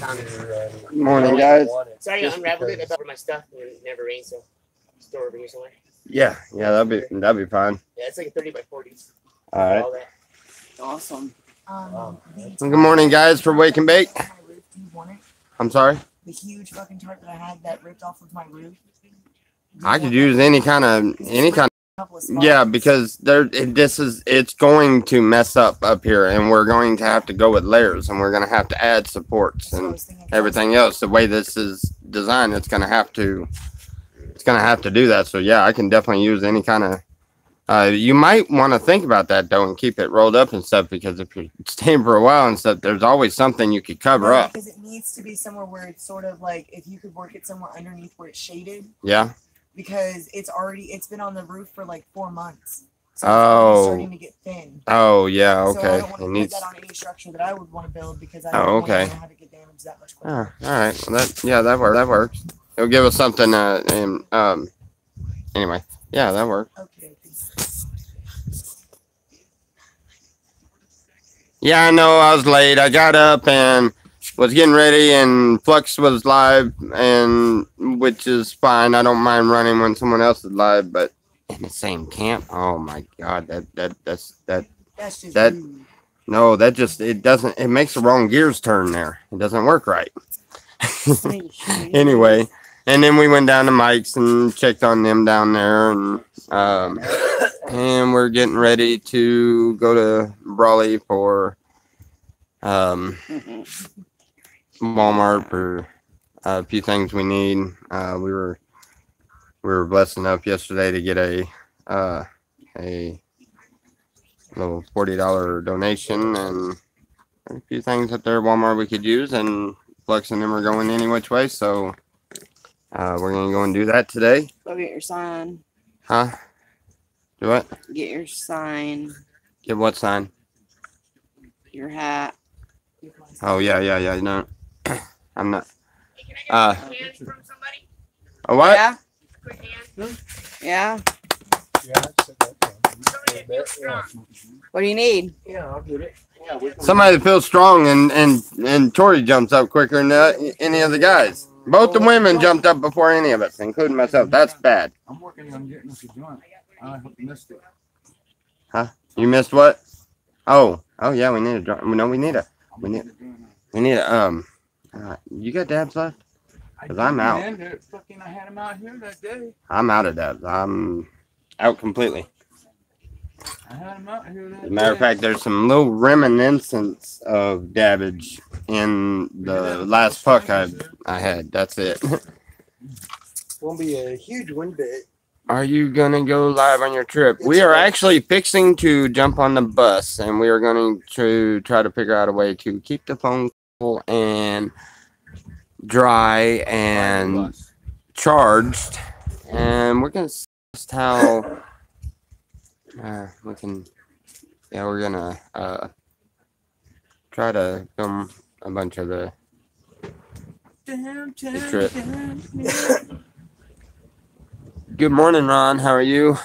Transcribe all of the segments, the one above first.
Good morning, guys. So I unraveled it for my stuff and it never rained, so store over here somewhere. Yeah, that'd be fine. Yeah, it's like a 30 by 40. All right. All that. Awesome. Good morning, guys, for Wake and Bake. Do you want it? I'm sorry. The huge fucking tarp that I had that ripped off of my roof. I could use any kind of. Yeah, because it's going to mess up here, and we're going to have to go with layers, and we're going to have to add supports and everything else. The way this is designed, it's going to have to do that. So yeah, I can definitely use any kind of. You might want to think about that though, and keep it rolled up and stuff, because if you're staying for a while and stuff, there's always something you could cover up. Because it needs to be somewhere where it's sort of like, if you could work it somewhere underneath where it's shaded. Yeah. Because it's been on the roof for like 4 months. So it's starting to get thin. Oh yeah, okay. So I don't want to put that on any structure that I would want to build, because I don't want to have it get damaged that much quicker. Oh, all right. Well, that works. It'll give us something. Anyway, yeah, that works. Okay. Yeah, I know I was late. I got up and was getting ready, and Flux was live, and which is fine. I don't mind running when someone else is live, but in the same camp, oh my god, that's just rude. No, it makes the wrong gears turn there. It doesn't work right. Anyway, and then we went down to Mike's and checked on them down there, and we're getting ready to go to Brawley for Walmart for a few things we need. We were blessed enough yesterday to get a little $40 donation and a few things at their Walmart we could use, and Flex and them are going any which way, so we're gonna go and do that today. Go get your sign. Huh? Do what? Get your sign. Get what sign? Your hat. Oh yeah. No, I'm not. Hey, can I get hands from somebody? A what? Yeah. Quick hand. Yeah. Somebody that feels strong. What do you need? Yeah, I'll get it. Yeah, Somebody that feels strong, and Tori jumps up quicker than any of the guys. Both the women jumped up before any of us, including myself. That's bad. I'm working on getting us a joint. I missed it. Huh? You missed what? Oh yeah, we need a joint. No, we need a. You got dabs left? Because I'm out. I had him out here that day. I'm out of dabs. I'm out completely. I had him out here that day. As a matter of fact, there's some little reminiscence of dabbage in the last puck I had. That's it. Won't be a huge one, but. Are you going to go live on your trip? We are actually fixing to jump on the bus, and we are going to try to figure out a way to keep the phone cool and dry and charged. And we're going to see how we can, we're going to try to film a bunch of the trip. Good morning, Ron. How are you?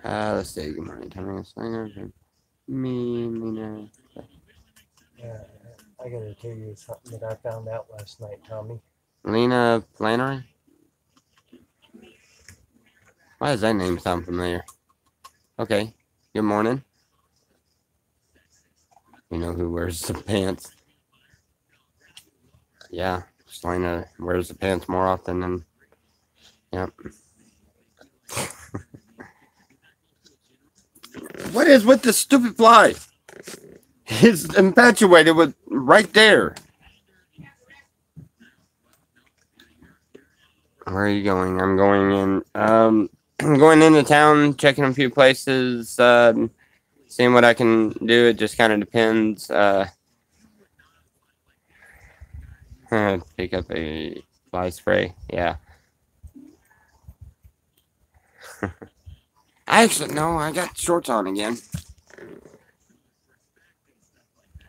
Let's see. Good morning, Tommy Slinger. Me, Lena. I gotta tell you something that I found out last night, Tommy. Lena Flannery? Why does that name sound familiar? Okay. Good morning. You know who wears the pants? Yeah. Lena wears the pants more often than. Yep. What is with this stupid fly? He's infatuated with right there. Where are you going? I'm going in. I'm going into town, checking a few places, seeing what I can do. It just kind of depends. Pick up a fly spray. Yeah. I got shorts on again.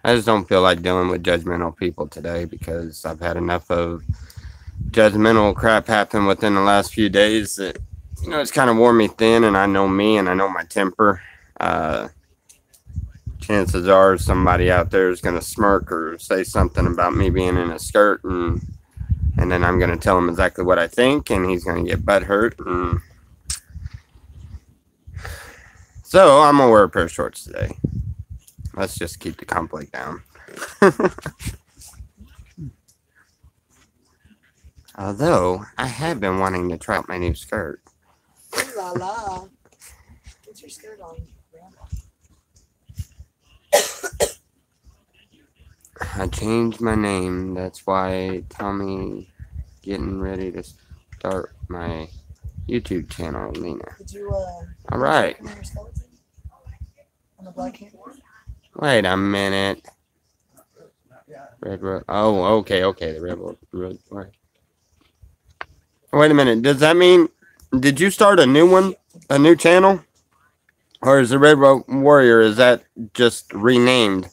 I just don't feel like dealing with judgmental people today, because I've had enough of judgmental crap happen within the last few days that, it's kind of wore me thin, and I know me, and I know my temper. chances are somebody out there is going to smirk or say something about me being in a skirt, and then I'm going to tell him exactly what I think, and he's going to get butthurt. And so I'm going to wear a pair of shorts today. Let's just keep the conflict down. Although, I have been wanting to try out my new skirt. Ooh la la. What's your skirt on? I changed my name. That's why Tommy getting ready to start my YouTube channel, Lena. Did you All right. on your skeleton? On the black hand? Wait a minute. Red Road. Oh, okay. The Red Road. Wait a minute. Does that mean, did you start a new one? A new channel? Or is the Red Road Warrior, is that just renamed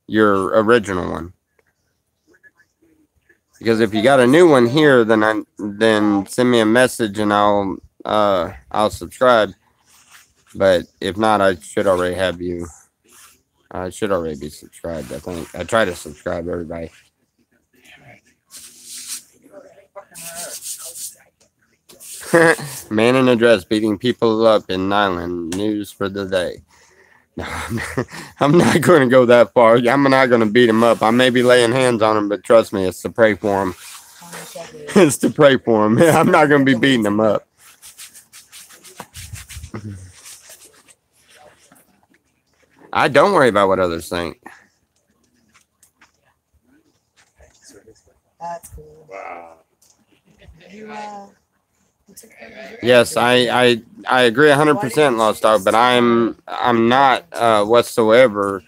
your original one? Because if you got a new one here, then send me a message and I'll subscribe. But if not, I should already have you. I should already be subscribed, I think. I try to subscribe everybody. Man in a dress beating people up in Nyland. News for the day. No, I'm not going to go that far. I'm not going to beat him up. I may be laying hands on him, but trust me, it's to pray for him. It's to pray for him. I'm not going to be beating him up. I don't worry about what others think. That's cool. Wow. Yes, I agree 100%, Lost Dog, but I'm not whatsoever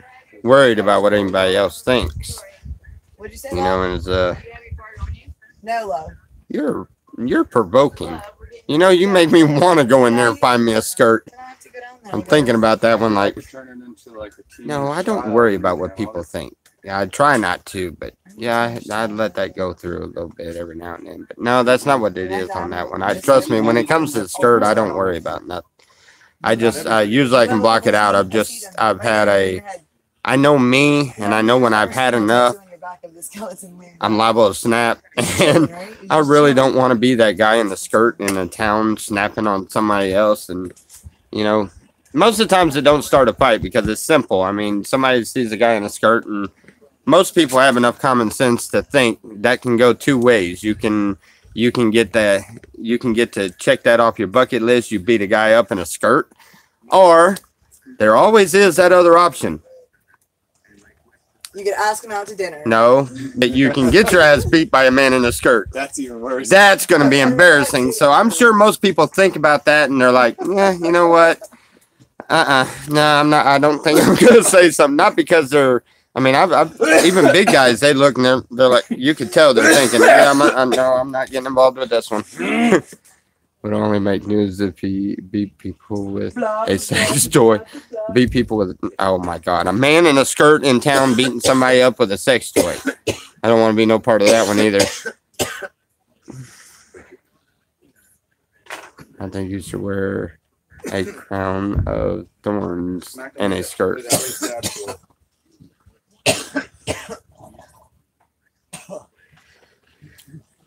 worried about what anybody else thinks. What'd you say? You know, and it's No, love. you're provoking. You know, you make me want to go in there and find me a skirt. I'm thinking about that one like, no, I don't worry about what people think. Yeah, I try not to, but yeah, I'd let that go through a little bit every now and then. But no, that's not what it is on that one. Trust me, when it comes to the skirt, I don't worry about nothing. I just usually I can block it out. I know me, and I know when I've had enough, I'm liable to snap, and I really don't want to be that guy in the skirt in a town snapping on somebody else. And you know, most of the times it don't start a fight because it's simple. I mean, somebody sees a guy in a skirt, and most people have enough common sense to think that can go two ways. You can get to check that off your bucket list. You beat a guy up in a skirt, or there always is that other option. You could ask him out to dinner. No, but you can get your ass beat by a man in a skirt. That's even worse. That's going to be embarrassing. So I'm sure most people think about that and they're like, yeah, you know what? No, I'm not. I don't think I'm going to say something. Not because they're. I mean, I've even big guys. They look and they're like, you could tell they're thinking, yeah, I'm not getting involved with this one. Would only make news if he beat people with a sex toy. Beat people with, oh my God, a man in a skirt in town beating somebody up with a sex toy. I don't want to be no part of that one either. I think you should wear a crown of thorns and a skirt.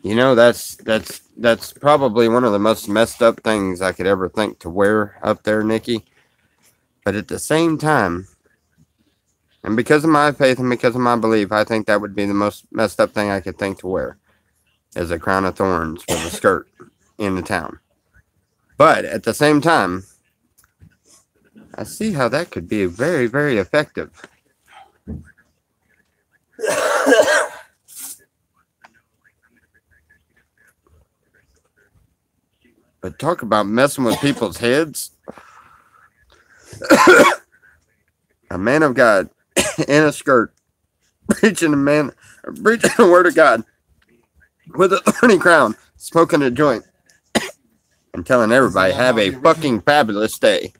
You know, that's probably one of the most messed up things I could ever think to wear up there, Nikki. But at the same time, and because of my faith and because of my belief, I think that would be the most messed up thing I could think to wear, is a crown of thorns with a skirt in the town. But at the same time, I see how that could be very, very effective. But talk about messing with people's heads. A man of God in a skirt, preaching the word of God with a thorny crown, smoking a joint, and telling everybody, have a fucking fabulous day.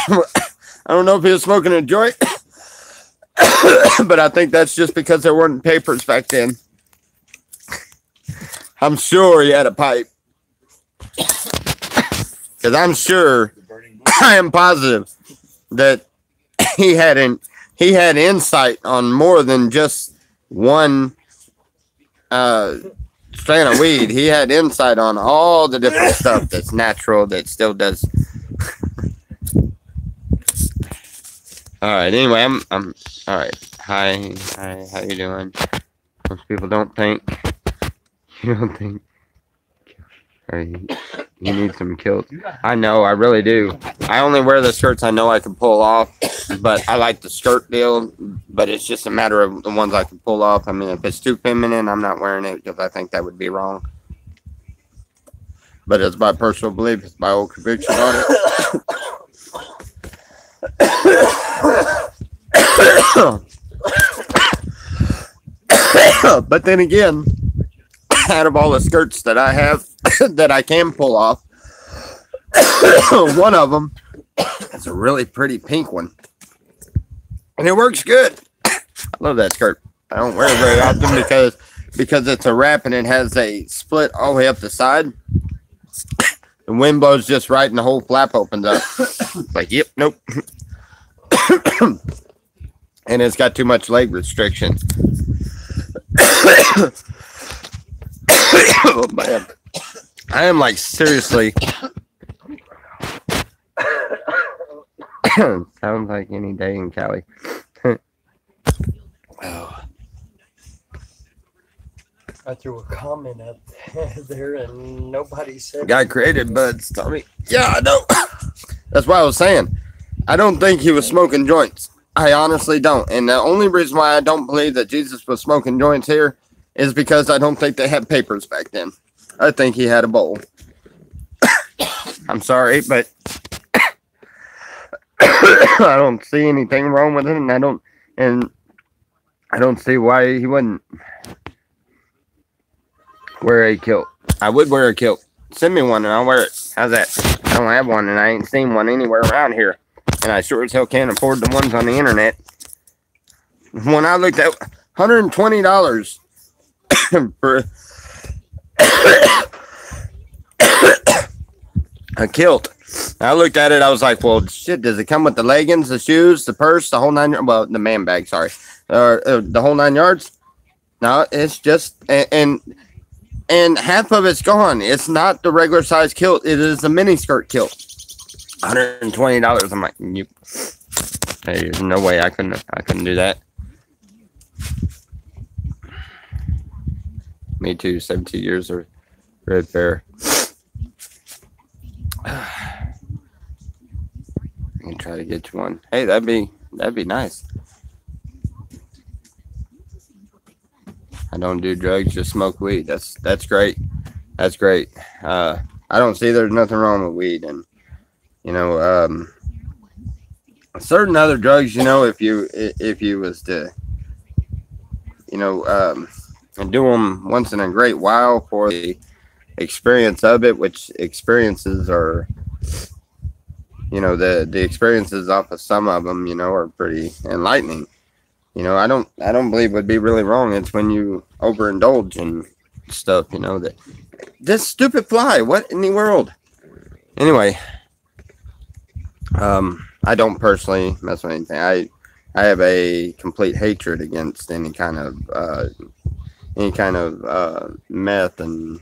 I don't know if he was smoking a joint, but I think that's just because there weren't papers back then. I'm sure he had a pipe. Because I'm sure, I am positive, that he had insight on more than just one strand of weed. He had insight on all the different stuff that's natural that still does. All right. Anyway, I'm all right. Hi. How you doing? Most people don't think. You don't think. You need some kilts. I know, I really do. I only wear the skirts I know I can pull off, but I like the skirt deal. But it's just a matter of the ones I can pull off. I mean, if it's too feminine, I'm not wearing it because I think that would be wrong. But it's my personal belief. It's my old conviction on it. But then again, out of all the skirts that I have that I can pull off, one of them is a really pretty pink one, and it works good. I love that skirt. I don't wear it very often because it's a wrap and it has a split all the way up the side. The wind blows just right and the whole flap opens up. It's like, yep, nope. And it's got too much leg restriction. Oh, man. I am like seriously. Sounds like any day in Cali. Oh. I threw a comment up there and nobody said. Guy created buds, Tommy. Yeah, I know. That's why I was saying. I don't think he was smoking joints. I honestly don't. And the only reason why I don't believe that Jesus was smoking joints here is because I don't think they had papers back then. I think he had a bowl. I'm sorry, but I don't see anything wrong with it, and I don't see why he wouldn't wear a kilt. I would wear a kilt. Send me one and I'll wear it. How's that? I don't have one and I ain't seen one anywhere around here. And I sure as hell can't afford the ones on the internet. When I looked at $120 for a kilt. I looked at it. I was like, well, shit, does it come with the leggings, the shoes, the purse, the whole nine yards? Well, the man bag, sorry. The whole 9 yards? No, it's just, and half of it's gone. It's not the regular size kilt. It is a mini skirt kilt. $120. I'm like, hey, there's no way I couldn't do that. Me too. 17 years of red bear. I can try to get you one. Hey, that'd be nice. I don't do drugs, just smoke weed. That's great. That's great. I don't see there's nothing wrong with weed, and certain other drugs, if you was to, and do them once in a great while for the experience of it, which experiences are, the experiences off of some of them, are pretty enlightening. I don't believe would be really wrong. It's when you overindulge and stuff, that this stupid fly, what in the world? Anyway, I don't personally mess with anything. I have a complete hatred against any kind of meth and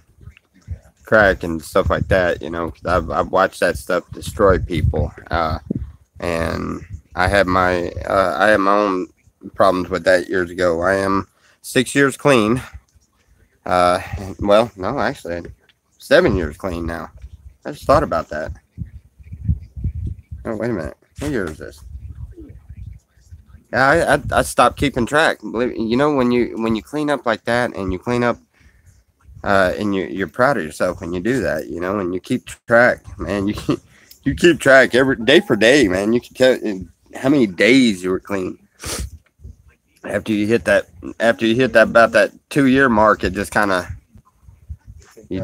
crack and stuff like that. I've watched that stuff destroy people, and I had my own problems with that years ago. I am 6 years clean. Well, no, actually, 7 years clean now. I just thought about that. Oh, wait a minute. What year is this? Yeah, I stopped keeping track. When you clean up like that, and you clean up, and you're proud of yourself when you do that, and you keep track, man. You keep track every day for day, man. You can tell how many days you were clean. After you hit that about that 2 year mark, it just kind of year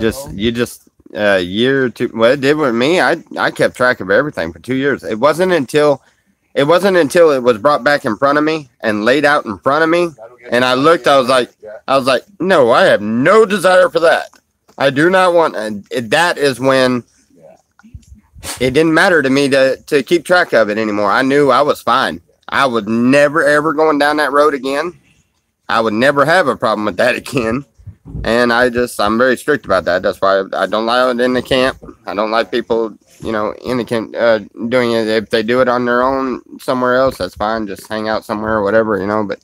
or two. Well, it did with me. I kept track of everything for 2 years. It wasn't until it was brought back in front of me and laid out in front of me, and I looked. I was like, no, I have no desire for that. I do not want. And that is when it didn't matter to me to keep track of it anymore. I knew I was fine. I would never, ever going down that road again. I would never have a problem with that again. And I'm very strict about that. That's why I don't allow it in the camp. I don't like people, in the camp doing it. If they do it on their own somewhere else, that's fine. Just hang out somewhere or whatever, but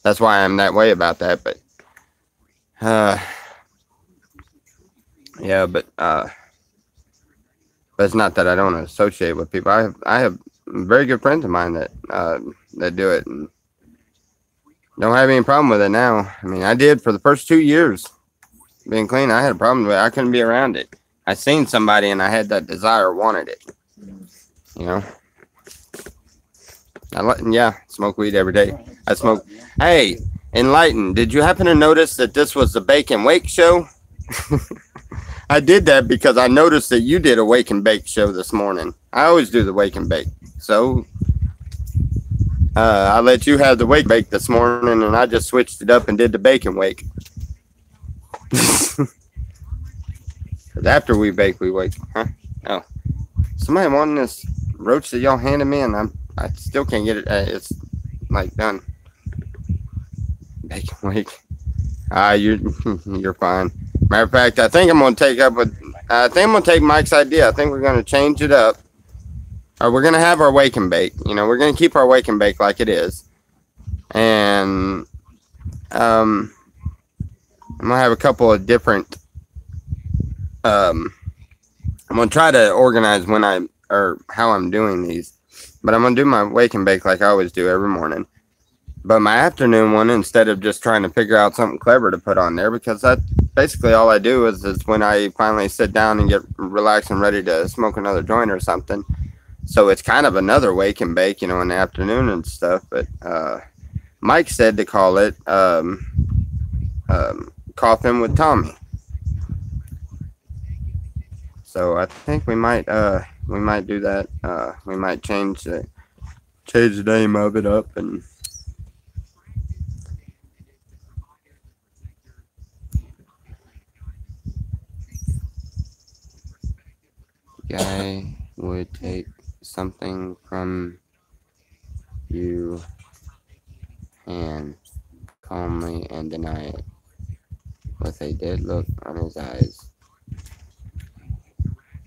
that's why I'm that way about that. But, yeah, but it's not that I don't associate with people. I have very good friends of mine that do it and don't have any problem with it now. I mean, I did for the first 2 years being clean. I had a problem with it. I couldn't be around it. I seen somebody and I had that desire, wanted it. Smoke weed every day. I smoke. Hey, Enlighten, did you happen to notice that this was the Bake and Wake show? I did that because I noticed that you did a Wake and Bake show this morning. I always do the Wake and Bake. So I let you have the Wake Bake this morning, and I just switched it up and did the Bake and Wake. Because after we bake, we wake. Huh? Oh. Somebody wanting this roach that y'all handed me, and I still can't get it. It's like done. Bake and Wake. You're fine. Matter of fact, I think I'm gonna take Mike's idea. I think we're gonna change it up. Or we're gonna have our Wake and Bake. We're gonna keep our Wake and Bake like it is. And I'm gonna have a couple of different I'm gonna try to organize how I'm doing these. But I'm gonna do my Wake and Bake like I always do every morning. But my afternoon one, instead of just trying to figure out something clever to put on there, because that's basically all I do is when I finally sit down and get relaxed and ready to smoke another joint or something. So it's kind of another Wake and Bake, in the afternoon and stuff. But Mike said to call it Coffin with Tommy. So I think we might do that. We might change the name of it up and. Guy would take something from you and calmly and deny it with a dead look on his eyes.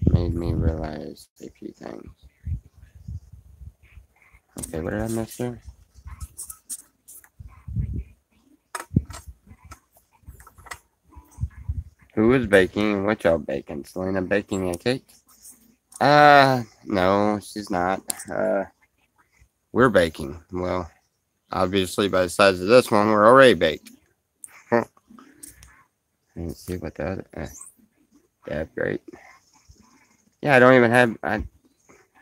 Made me realize a few things. Okay, what did I miss there? Who is baking and what y'all baking? Selena baking a cake? No, she's not. We're baking. Well, obviously by the size of this one, we're already baked. Let's see what the other, dab great. Yeah, I don't even have, I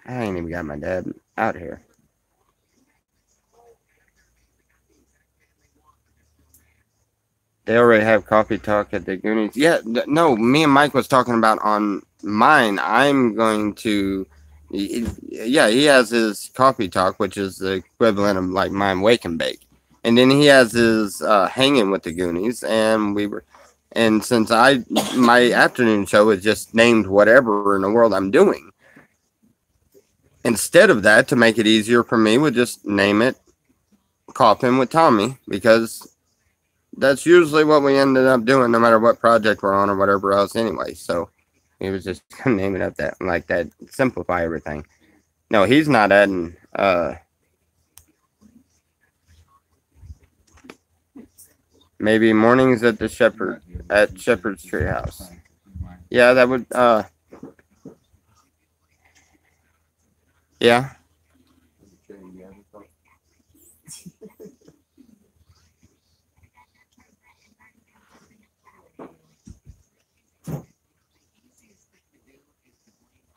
ain't even got my dab out here. They already have coffee talk at the Goonies. Yeah, no, me and Mike was talking about on mine. I'm going to, yeah, he has his coffee talk, which is the equivalent of like mine Wake and Bake. And then he has his Hanging with the Goonies. And since my afternoon show is just named whatever in the world I'm doing, instead of that, to make it easier for me, would just name it Coffin with Tommy, because that's usually what we ended up doing no matter what project we're on or whatever else anyway. So he was just gonna name it up like that, simplify everything. No, he's not adding maybe mornings at the Shepherd's Treehouse. Yeah, that would yeah.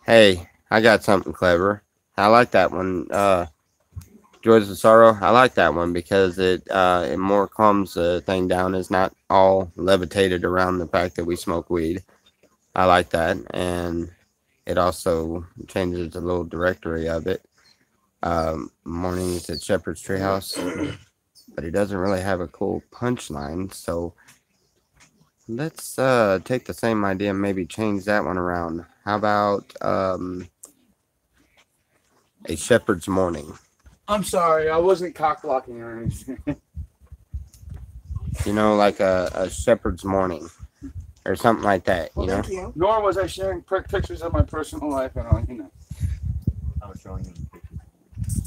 Hey, I got something clever. I like that one. Joys of Sorrow. I like that one because it more calms the thing down. It's not all levitated around the fact that we smoke weed. I like that. And it also changes the little directory of it. Mornings at Shepherd's Treehouse. But it doesn't really have a cool punchline. So let's take the same idea and maybe change that one around. How about a shepherd's morning? I'm sorry, I wasn't cock blocking or anything. You know, like a shepherd's morning or something like that. Well, You know. thank you. Nor was I sharing pictures of my personal life and all, you know. I was showing you the pictures.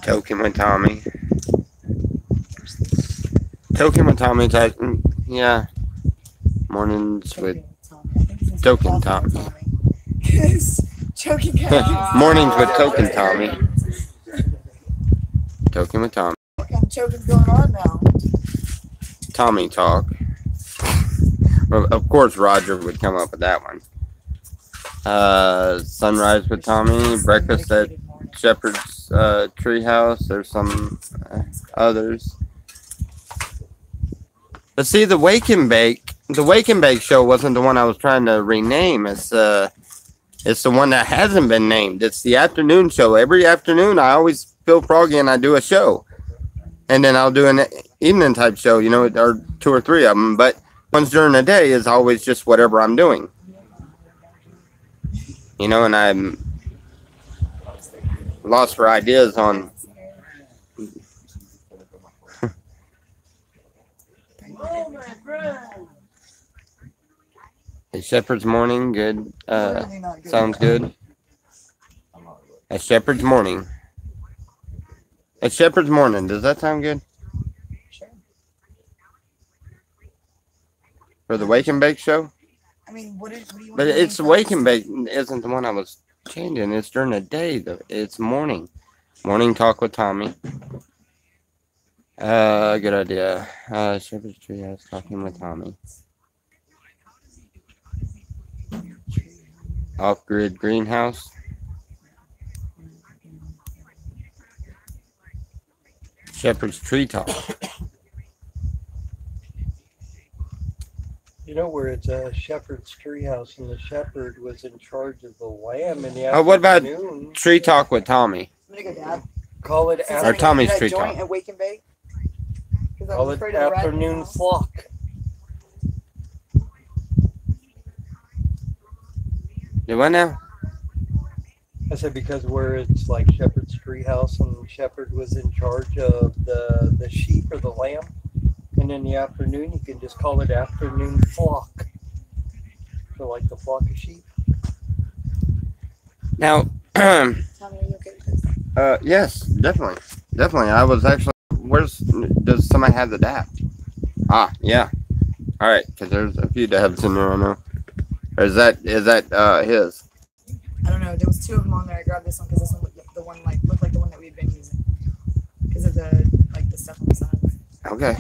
Token with Tommy. Token with Tommy. Yeah. Mornings with Token Tommy. Choking Mornings with Token Tommy. Token with Tommy. What kind of choking's going on now? Tommy talk. Well, of course, Roger would come up with that one. Sunrise with Tommy. Breakfast at Shepherd's Treehouse. There's some others. But see, the Wake and Bake show wasn't the one I was trying to rename. It's the one that hasn't been named. It's the afternoon show. Every afternoon, I always feel froggy and I do a show, and then I'll do an evening type show. You know, or 2 or 3 of them. But ones during the day is always just whatever I'm doing. You know, and I'm lost for ideas on. A shepherd's morning, good. Really not good. Sounds good. A shepherd's morning. A shepherd's morning. Does that sound good? Sure. For the Wake and Bake show? I mean, what do you want But to it's name Wake first? and Bake isn't the one I was changing. It's during the day though. It's morning. Morning talk with Tommy. Good idea. Shepherd's Treehouse talking with Tommy. Off-grid greenhouse. Shepherd's Tree Talk. You know where it's a shepherd's treehouse, and the shepherd was in charge of the lamb in the Oh, what about afternoon. Tree Talk with Tommy? I'm gonna go, Dad. Call it So Or after, Tommy's that Tree joint Talk. at Wake and Bake? 'Cause I'm call it afraid of rat in the afternoon house. flock. You what now? I said because where it's like shepherd's treehouse, and shepherd was in charge of the sheep or the lamb, and in the afternoon you can just call it afternoon flock. So like the flock of sheep. Now, Tommy, are you okay with this? yes, definitely. Definitely. I was actually, does somebody have the DAP? Ah, yeah. All right, because there's a few dabs in there, I know. Or is that his? I don't know. There was 2 of them on there. I grabbed this one because this one looked looked like the one that we've been using because of the stuff on the side. Okay.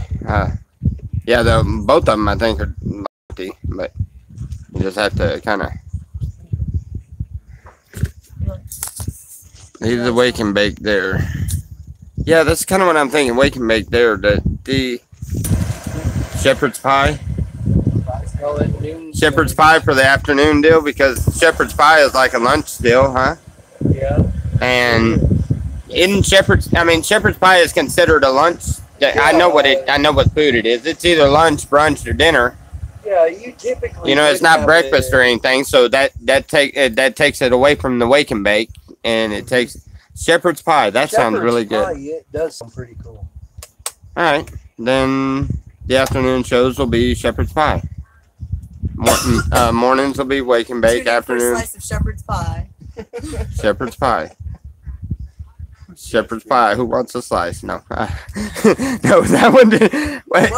Yeah, both of them I think are empty, but you just have to kind of. Leave the Wake and Bake there. Yeah, that's kind of what I'm thinking. Wake and Bake there. The shepherd's pie. Call it noon. Shepherd's pie for the afternoon deal, because shepherd's pie is like a lunch deal, huh? Yeah. And in shepherd's pie is considered a lunch. I know what food it is. It's either lunch, brunch, or dinner. Yeah, you typically. You know, it's would not have breakfast it- or anything. So that takes it away from the Wake and Bake, and it takes shepherd's pie. That sounds Shepherd's really good. pie, it does sound pretty cool. All right, then the afternoon shows will be shepherd's pie. Mornings will be Wake and Bake. Tune in for a Afternoon, slice of shepherd's pie. shepherd's pie. Shepherd's pie. Who wants a slice? No, no. That one did.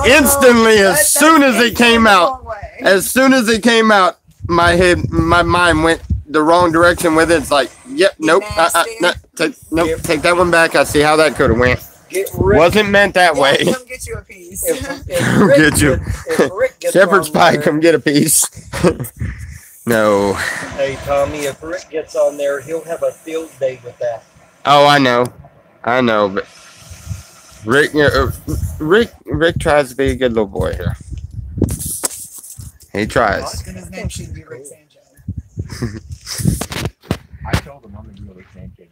Instantly, as soon as it came out, my mind went the wrong direction with it. It's like, yep, nope, no, take that one back. I see how that could have went. Get Rick. Wasn't meant that way. Come get you a piece. If Rick Get you. if Rick gets Shepherd's on pie, there- come get a piece. No. Hey Tommy, if Rick gets on there, he'll have a field day with that. Oh, I know, but Rick tries to be a good little boy here. He tries. Then his name should be Rick Sanchez. I told him I'm gonna do a Rick Sanchez.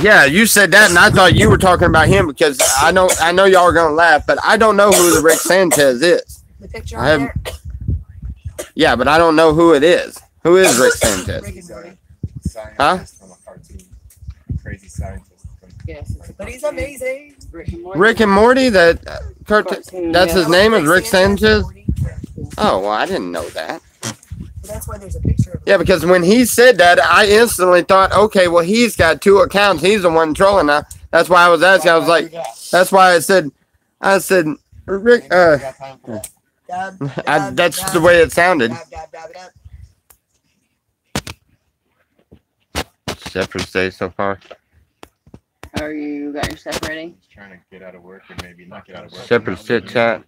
Yeah, you said that, and I thought you were talking about him because I know y'all are gonna laugh, but I don't know who the Rick Sanchez is. The picture I on have- there. Yeah, but I don't know who it is. Who is Rick Sanchez? Rick and Morty. Scientist Huh? from a cartoon. Crazy scientist. Yes. But he's amazing. Rick and Morty. That that's his name is Rick Sanchez. Morty. Oh well, I didn't know that. But that's why there's a picture of him. Yeah, because when he said that, I instantly thought, okay, well he's got two accounts. He's the one trolling now. That's why I was asking. I was like, that's why I said, Rick. Dab, That's dab, the way it sounded. dab, dab, dab, dab. Shepherd's Day so far. Are you got your stuff ready? He's trying to get out of work or maybe not get out of work. Shepherd's chit chat.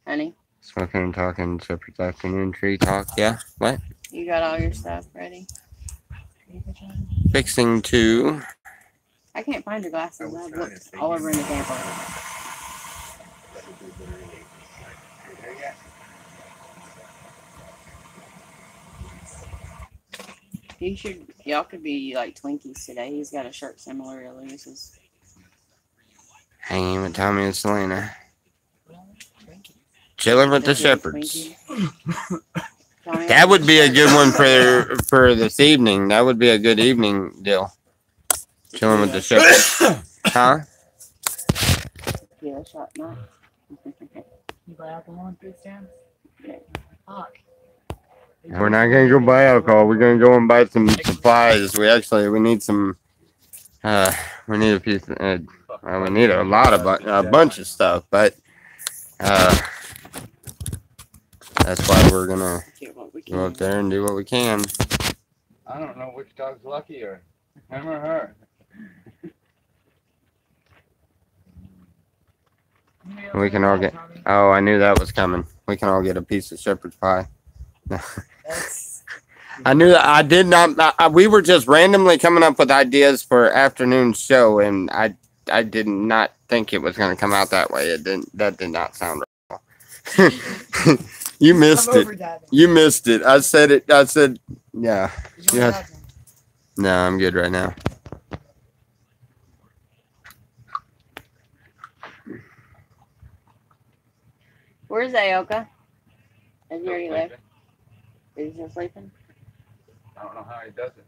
Honey, Smoking and talking. Shepherd's afternoon tree talk. Yeah. What? you got all your stuff ready? Fixing to. I can't find your glasses. I was I've trying to looked say all you- over in the camper. You should, y'all could be like Twinkies today. He's got a shirt similar to Lewis's. Hanging with Tommy and Selena. Chilling with the Just like Shepherds. Twinkies. Tommy That has would be a shirt. good one for this evening. That would be a good evening deal. Chilling with the Shepherds. Huh? Yeah, shot not. You buy alcohol in food stands? Fuck. We're not gonna go buy alcohol. We're gonna go and buy some supplies. We need some. We need a piece. Well, we need a lot of a bunch of stuff, but that's why we're gonna Get what we go up can. there and do what we can. I don't know which dog's luckier, him or her. We can all get. Oh, I knew that was coming. We can all get a piece of shepherd's pie. That's I knew that. I did not. We were just randomly coming up with ideas for afternoon show, and I did not think it was going to come out that way. It didn't. That did not sound right. You missed I'm it. over dabbing. You missed it. I said it. I said, yeah. Did you Yeah. want that? No, I'm good right now. Where's Aoka? Has he already left? Is he still sleeping? I don't know how he does it.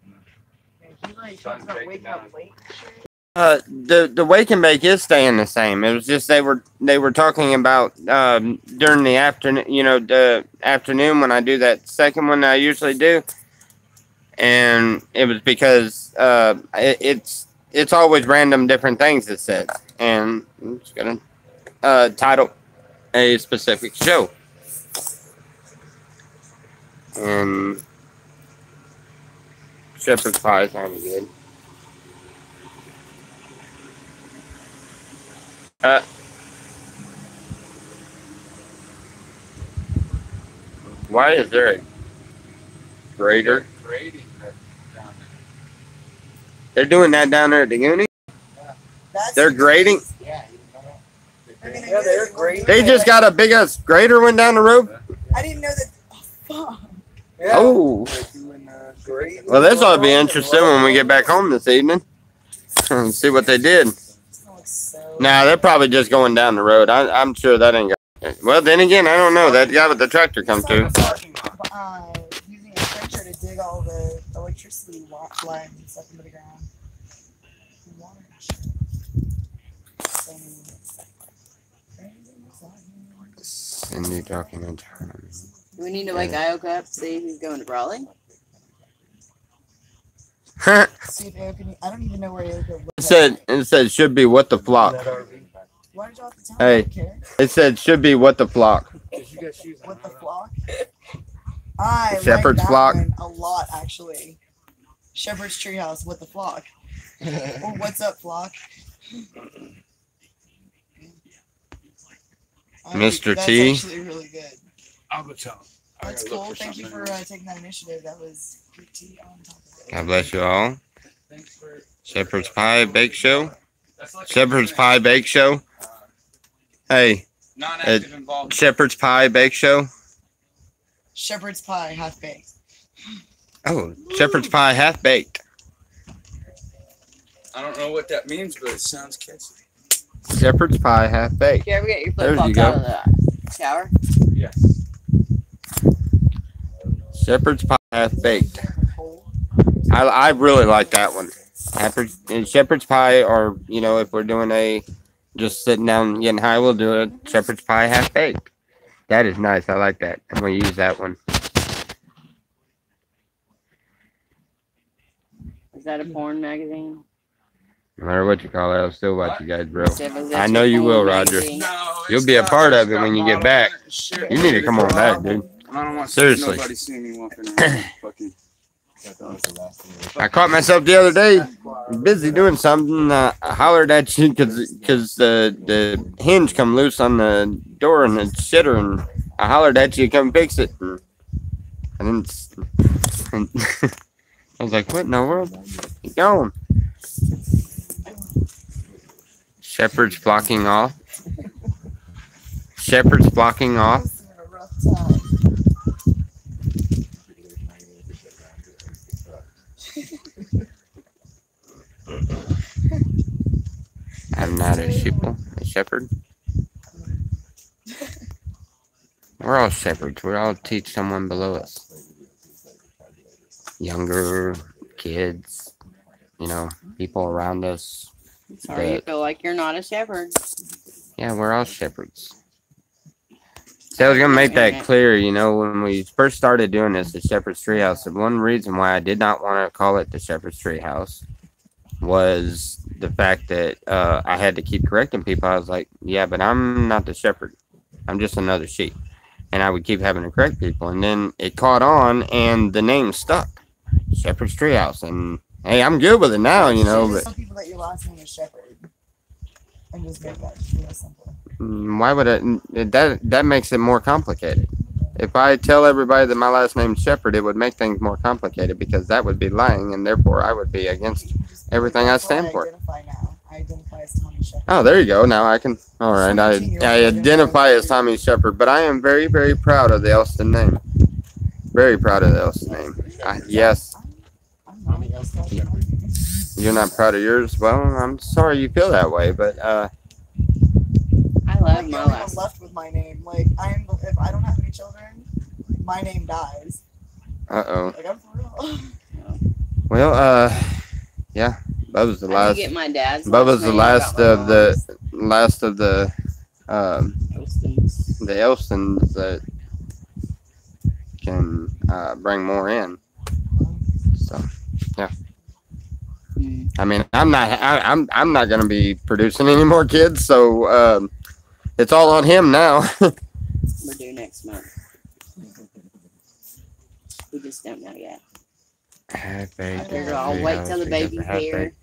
Yeah, he like Sun's talks about baking waking up down. late. The wake and bake is staying the same. It was just they were talking about during the afternoon, the afternoon when I do that second one that I usually do, and it was because it's always random different things it says, and I'm just gonna title a specific show, and shepherd's pie sounded good. Why is there a grader? Grading that down there. They're doing that down there at the uni? That's They're grading? Yeah, you know. They're gonna Yeah, do they're it. grading. They just got a big ass grader went down the road? I didn't know that. Oh, fuck. Yeah. Oh. They're doing, Great. Well, this ought to be interesting when we get back home this evening. See what they did. This looks so. Nah, they're probably just going down the road. I'm sure that ain't got. Well, then again, I don't know. That guy with the tractor come through. Using a trencher to dig all the electricity lines and stuff into the ground. Water and shit. Cindy document. Do we need to wake Aoka up to see if he's going to Raleigh? See if Aoka, I don't even know where Aoka lives. It said should be what the flock. Why did y'all have to tell Hey. me? I don't care. It said should be what the flock. You got shoes on. What the flock? I Shepherd's like that flock. one a lot, actually. Shepherd's Treehouse, what the flock? Or what's up, flock? Mr. That's T. actually really good. I'll go tell him. I That's gotta look cool. Thank you something for else. taking that initiative. That was good tea on top of it. God bless you all. Thanks for. Shepherd's Pie Bake Show. That's like Shepherd's Pie Bake Show. Hey, Non-active involved. Shepherd's Pie Bake Show. Shepherd's pie, half baked. Oh, Shepherd's Pie Half Baked. I don't know what that means, but it sounds catchy. Shepherd's Pie Half Baked. Did you ever get your There flip you flops go. out of the shower? Yes. Shepherd's Pie Half Baked. I really like that one. Shepherd's Pie, or you know, if we're doing a just sitting down and getting high, we'll do a Shepherd's Pie Half Baked. That is nice. I like that. I'm gonna use that one. Is that a porn magazine? No matter what you call it, I'll still watch you guys, bro. Said, was that I know your you will, porn Roger. magazine? No, You'll it's be a got- part it's of it got when you get model back. on it. Shit. You need to come on back, dude. I don't want Seriously. nobody see me walking around. Fucking. That was the last thing. I caught myself the other day, busy doing something. I hollered at you because the hinge come loose on the door and the shitter, and I hollered at you to come fix it. And then I was like, "What in the world? Keep going." Shepherd's blocking off. Shepherd's blocking off. This is a rough time. I'm not a sheeple, a shepherd. We're all shepherds. We all teach someone below us. Younger kids, you know, people around us. Sorry, you But, feel like you're not a shepherd. yeah, we're all shepherds. See, I was gonna make that clear. You know, when we first started doing this, the Shepherd's Treehouse, the one reason why I did not want to call it the Shepherd's Treehouse was the fact that I had to keep correcting people. I was like, yeah, but I'm not the shepherd. I'm just another sheep. And I would keep having to correct people. And then it caught on and the name stuck. Shepherd's Treehouse. And hey, I'm good with it now, you know, Just but tell people that your last name is Shepherd. And just make that real simple. why would that makes it more complicated. If I tell everybody that my last name's Shepherd, it would make things more complicated because that would be lying and therefore I would be against everything I stand for. Identify now. I identify as Tommy Shepherd. Oh, there you go. Now I can. All right. I identify as Tommy Shepherd, but I am very, very proud of the Elston name. Very proud of the Elston name. Yes. I'm not a Shepherd. You're not proud of yours? Well, I'm sorry you feel that way, but I Like, love the my only one last. left with my name. Like, if I don't have any children, my name dies. uh-oh. Like, I'm for real. Well, yeah. Bubba's the I last. did get my dad's. Bubba's the last last of the Elston's. the Elstons that can bring more in. So, yeah. Mm. I mean, I'm not going to be producing any more kids, so it's all on him now. We're due next month. We just don't know yet. I'll wait till the baby's here.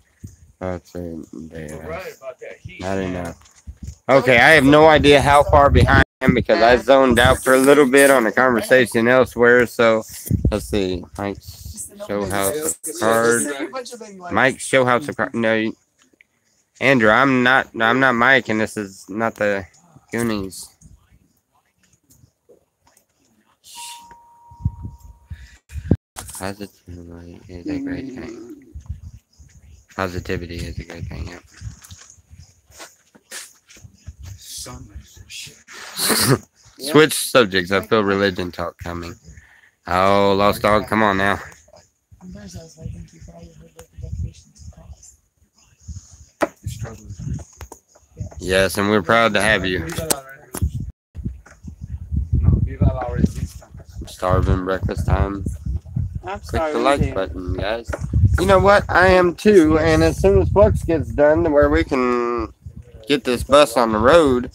That's it. Right about that heat. Not enough. Okay, I have no idea how far behind I am because I zoned out for a little bit on the conversation elsewhere. So let's see. Mike's show house of cards. Mike show house of cards. No, Andrew, I'm not Mike, and this is not the Goonies. Positivity is a great thing. Positivity is a great thing. Yep. Switch subjects. I feel religion talk coming. Oh, Lost Dog, come on now. I'm Thursday, so I thank you for all your hard work and dedication to the cause. Yes, and we're proud to have you. Starving breakfast time. I'm Click sorry. the like button, guys. You know what? I am too. And as soon as Flux gets done, where we can get this bus on the road,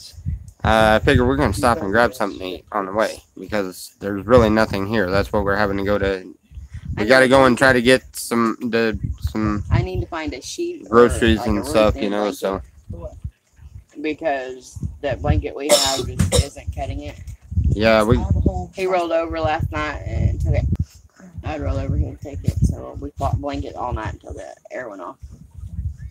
I figure we're going to stop and grab something to eat on the way because there's really nothing here. That's what we're having to go to. We got to go and try to get some I need to find a sheet. or, groceries like, and a stuff, really you thin know. blanket, So because that blanket we have just isn't cutting it. yeah, we. He rolled over last night and took it. I'd roll over here and take it. So we fought blanket all night until the air went off.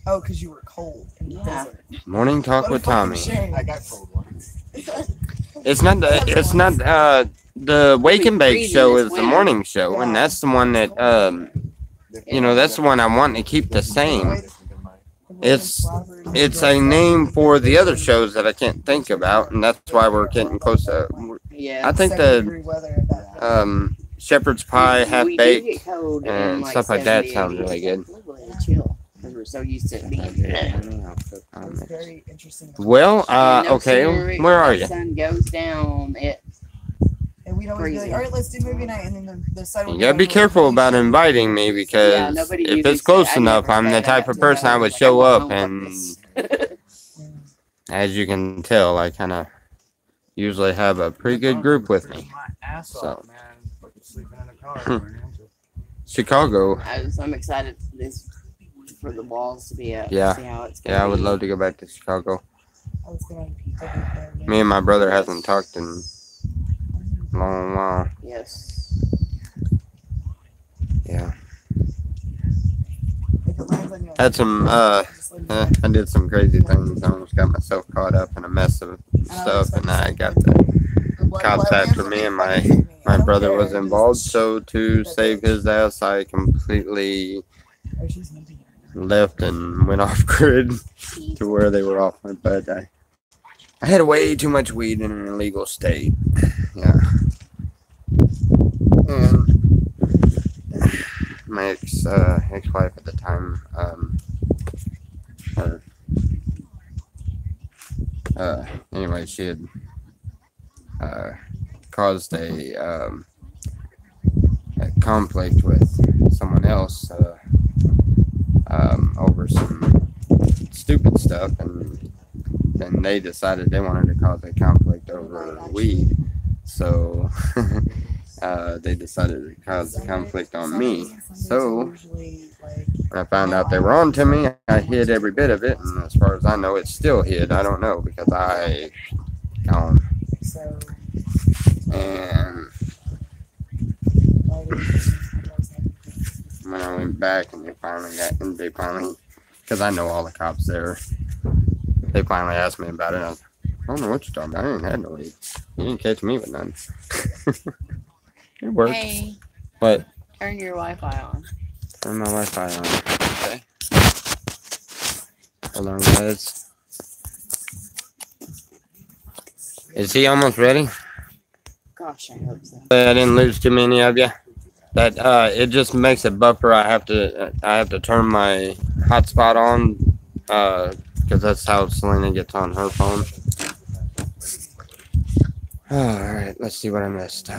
Oh, because you were cold in the Yeah. desert. Morning talk What a with fucking Tommy. shame. I got cold ones. It's not the. It's not. The Wake and Bake freezing show this is the winter. morning show, and that's the one that you know, that's the one I want to keep the same. It's a name for the other shows that I can't think about, and that's why we're getting close to. Yeah. I think the shepherd's pie, half We do get baked, cold in, and like, stuff like that 70, sounds 80. really good. Literally chill. Because we're so used to it being here. It's very interesting. Well, And no okay, sooner where are the you? sun goes down, And we'd always be like, Crazy. all right, let's do movie night. And then the side You gotta be careful about inviting me because Yeah, nobody if usually it's close say- I enough, never I'm say the that. type of person I would Like, show I'm up, home and purpose. as you can tell, I kind of usually have a pretty good group with me. My ass So. off, man. Fucking sleeping in the car. Chicago, I'm excited for the walls to be up. Yeah. See how it's gonna yeah, I would be. love to go back to Chicago. I was gonna be there. Me and my brother hasn't talked in a long while. Yes. Yeah, If it lands on you, had some. just let me know. I did some crazy things. I almost got myself caught up in a mess of stuff, and I got the What cops lands after on me, you, and fucking shoot me. I my don't brother care. was involved. Just- So to save his ass, I completely Oh, she's meant to hear it. left and went off grid to where they were off my bed. I had way too much weed in an illegal state. Yeah. And my ex-wife at the time, anyway, she had caused a conflict with someone else over some stupid stuff, and then they decided they wanted to cause a conflict over weed. So they decided to cause the conflict on me. So when I found out they were on to me, I hid every bit of it, and as far as I know, it's still hid. I don't know because I gone. So, And when I went back and they finally, because I know all the cops there, they finally asked me about it. And I was like, I don't know what you're talking about. I ain't had no weed. You didn't catch me with none. It worked. Hey, But turn your Wi-Fi on. turn my Wi-Fi on. Okay. Hold on, guys. Is he almost ready? Gosh, I hope so. I didn't lose too many of you. That it just makes a buffer. I have to turn my hotspot on because that's how Selena gets on her phone. All right, let's see what I missed.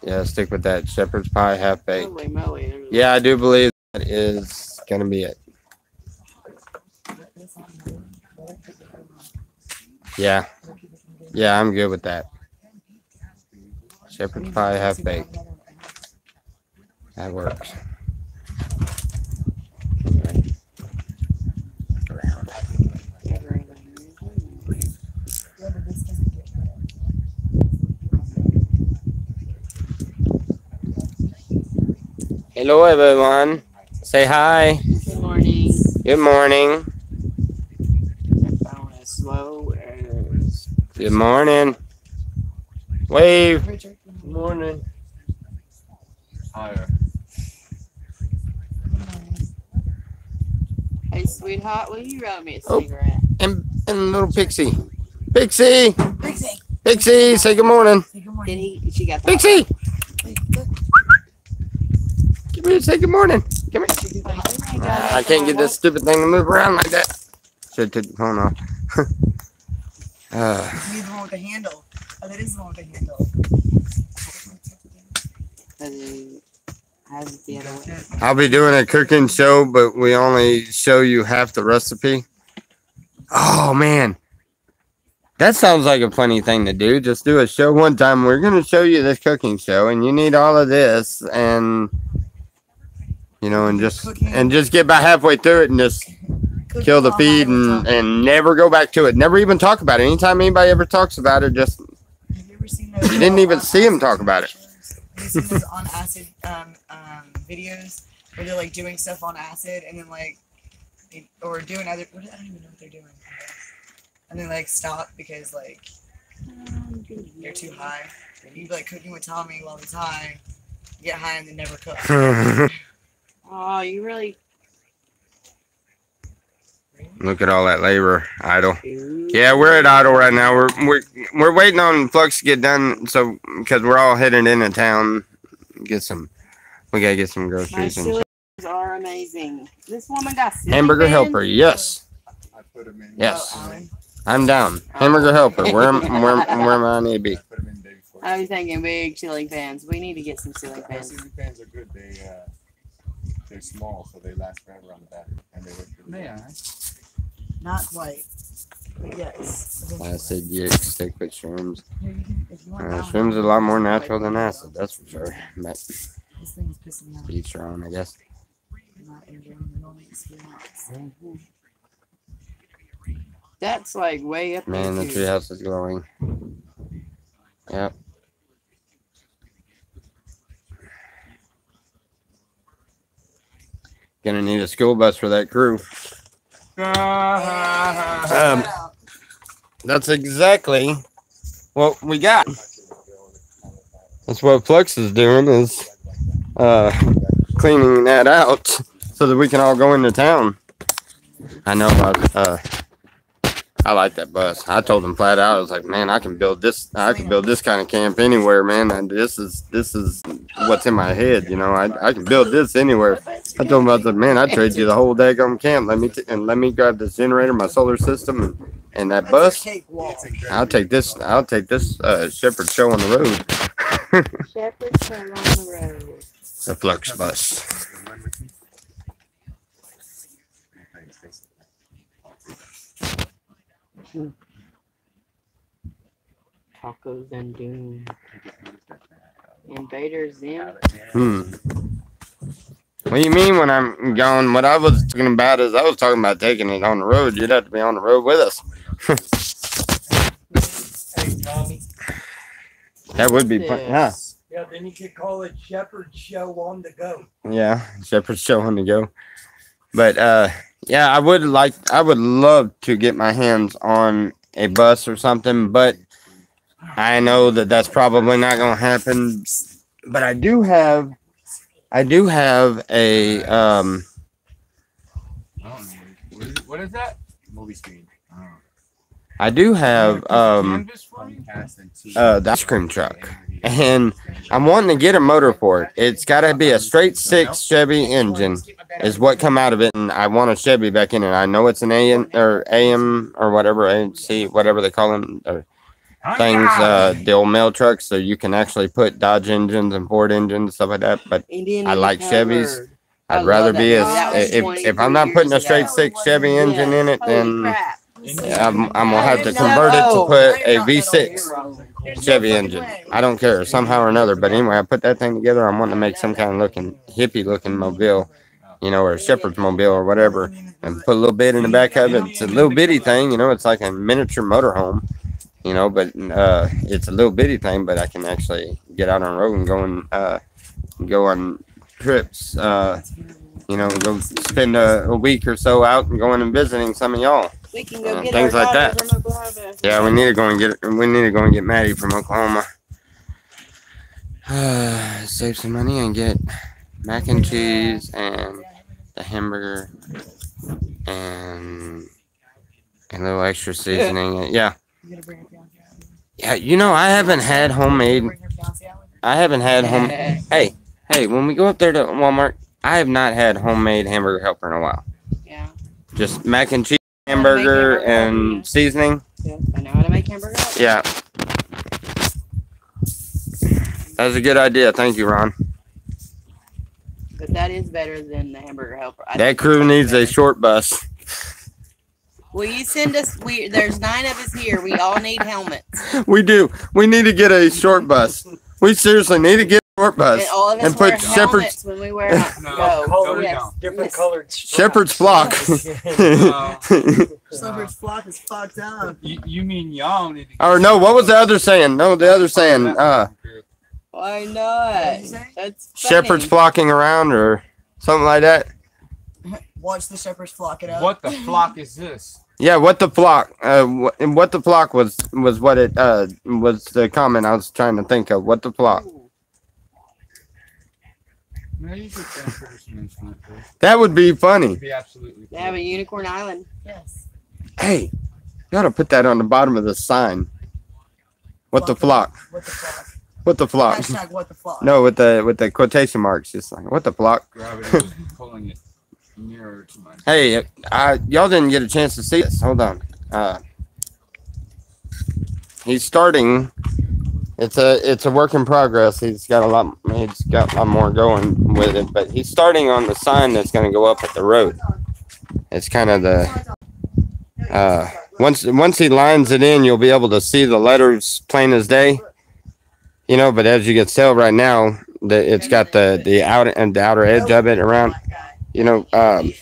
Yeah, stick with that shepherd's pie, half baked. Holy moly. Yeah, I do believe that is gonna be it. Yeah, yeah, I'm good with that. Shepherd's pie, half baked. That works. Hello, everyone. Say hi. Good morning. Good morning. My phone is slow as. Good morning. Wave. Richard, Good morning. Higher. Hey, sweetheart, will you roll me a Oh. cigarette? And little Pixie. Pixie. Pixie, Pixie. Say good morning. say good morning. Did he? She got that. Pixie. Look, Come here. Say good morning. Come here. she did the hot- I can't get this stupid thing to move around like that. Should take the phone off. You need the one with the handle. Oh, that is the one with the handle. How's it the other way? I'll be doing a cooking show, but we only show you half the recipe. Oh man, that sounds like a funny thing to do. Just do a show one time. We're gonna show you this cooking show, and you need all of this, and you know, and just get about halfway through it and just Cooking kill the on feed Highway Top. and never go back to it. Never even talk about it. Anytime anybody ever talks about it, just Have you ever seen those? you didn't even on see him acid talk about it. videos? Have you seen those on acid videos where they're like doing stuff on acid and then like or doing other. I don't even know what they're doing. And then like stop because like they're too high. You be like cooking with Tommy while he's high. You get high and then never cook. Oh, you really. Look at all that labor idle. Yeah, we're at idle right now. We're waiting on Flux to get done, so because we're all headed into town, we gotta get some My groceries and silly are amazing. This woman got silly hamburger pants. helper. Yes, I put them in. yes, Oh, Alan. I'm down. Hamburger helper. Where am I need to be? I put them in day before. I was thinking big ceiling fans. We need to get some ceiling The fans. ceiling fans are good. They're small, so they last forever on the battery, and they work really well. Not quite. But yes. Acid, yeah, stick with shrooms. Here, you can, if you want that Shrooms one. are a lot more natural than acid, that's for sure. But This thing is pissing me off. each their own, I guess. I'm not enjoying the moment experience. That's like way up Man, the there, too. treehouse is glowing. Yep. Gonna need a school bus for that crew. That's exactly what we got. That's what Flux is doing, is cleaning that out so that we can all go into town. I know I like that bus. I told him flat out, I was like, man, I can build this kind of camp anywhere, man. And this is what's in my head, you know. I can build this anywhere. I told him, I was like, man, I'd trade you the whole daggum camp. Let me grab this generator, my solar system, and that bus. I'll take this Shepherd show on the road. Shepherd Show on the road. The Flux bus. Tacos and Doom. Invaders Zim. What do you mean when I'm gone? What I was talking about is I was talking about taking it on the road. You'd have to be on the road with us. Hey, Tommy. That would be fun. Yeah. Yeah, then you could call it Shepherd Show on the go. Yeah, Shepherd's show on the go. But yeah, I would love to get my hands on a bus or something, but I know that that's probably not going to happen. But I do have a What is that? Movie screen. I do have Canvas for you? the ice cream truck, and I'm wanting to get a motor for it. It's got to be a straight six Chevy engine is what come out of it, and I want a Chevy back in it. I know it's an AM or whatever, AC, whatever they call them things, the old mail trucks, so you can actually put Dodge engines and Ford engines, stuff like that. But Indian I like Undercover. Chevys. I I'd rather love be that. That was if I'm 23 not putting a years straight ago. six Chevy engine in it, Holy then crap. I'm gonna have to convert it to put a V6 Chevy engine. I don't care somehow or another. But anyway, I put that thing together. I'm wanting to make some kind of hippie looking mobile, you know, or a shepherd's mobile or whatever, and put a little bit in the back of it. It's a little bitty thing, you know. It's like a miniature motorhome, you know. But it's a little bitty thing. But I can actually get out on the road and go on trips. You know, go spend a week or so out and going and visiting some of y'all. We can go get Things our like daughter that. from Oklahoma. Yeah, we need to go and get Maddie from Oklahoma. Save some money and get mac and cheese and the hamburger and a little extra seasoning. Yeah. You gonna bring your fiance out with you? Yeah, you know, I haven't had homemade. Bring your fiance out with you? I haven't had home. Hey, when we go up there to Walmart, I have not had homemade hamburger helper in a while. Yeah. Just mac and cheese, Hamburger hamburger, helper, and yeah. seasoning. Yeah, I know how to make hamburger. Yeah. That's a good idea. Thank you, Ron. But that is better than the hamburger helper. I That think crew it's needs a better. short bus. Will you send us? There's 9 of us here. We all need helmets. We do. We need to get a short bus. We seriously need to get a short bus. And all of us And wear put helmets when we wear go. Colors, Yes. different Yes. colored Shepherd's flock. Shepherd's flock is fucked up. You mean y'all need to Or no, what was the other saying? No, the other saying, Why not? say? That's shepherds funny. flocking around or something like that. Watch the shepherds flock it up. What the flock is this? Yeah, what the flock? What the flock was what it was the comment I was trying to think of. What the flock? Man, you should produce an instrument, please. That would be funny. It'd be absolutely. They have a unicorn island. Yes. Hey, you ought to put that on the bottom of the sign. What the flock? What the flock? What the flock? Hashtag what the flock. No, with the quotation marks, just like what the flock. Gravity was pulling it nearer to my. Hey, y'all didn't get a chance to see this. Hold on. He's starting. It's a work in progress. He's got a lot more going with it, but he's starting on the sign that's going to go up at the road. It's kind of the once he lines it in, you'll be able to see the letters plain as day. You know, but as you can tell right now, it's got the outer edge of it around. You know, I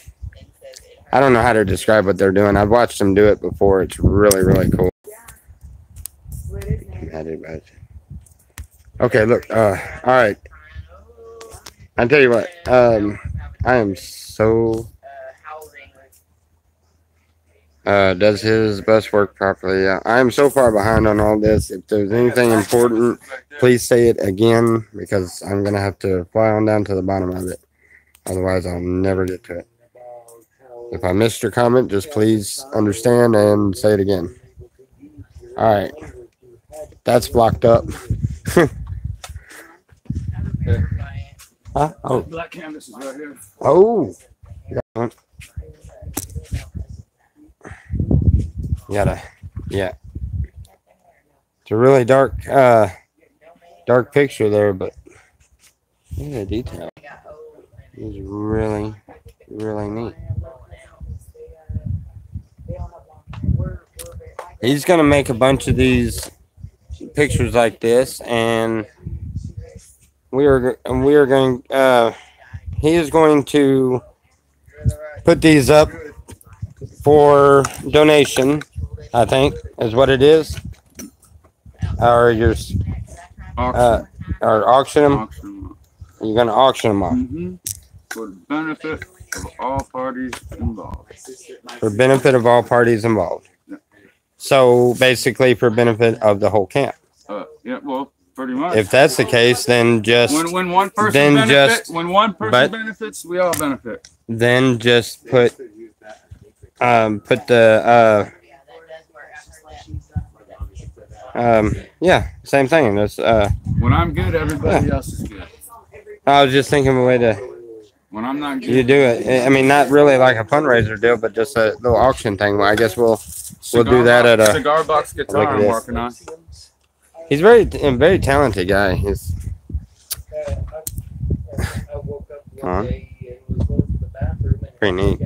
don't know how to describe what they're doing. I've watched them do it before. It's really, really cool. Okay, look. All right. I tell you what. I am so. Does his bus work properly? Yeah. I am so far behind on all this. If there's anything important, please say it again because I'm gonna have to fly on down to the bottom of it. Otherwise, I'll never get to it. If I missed your comment, just please understand and say it again. All right. That's blocked up. Huh? Oh. Black canvas is right here. Oh. Gotta, yeah. It's a really dark picture there, but look at the detail. It's really, really neat. He's gonna make a bunch of these pictures like this, and he is going to put these up for donation, I think is what it is, or or auction them. You're gonna auction them off for the benefit of all parties involved. For benefit of all parties involved. So basically, for benefit of the whole camp. Yeah, well, pretty much. If that's the case, then just when one person then benefits, just when one person benefits, we all benefit. Then just put the yeah, same thing. That's when I'm good, everybody else is good. I was just thinking of a way to. When I'm not good, you do it. I mean, not really like a fundraiser deal, but just a little auction thing. Well, I guess we'll do that at a cigar box guitar I'm working on. He's a very talented guy. He's pretty neat.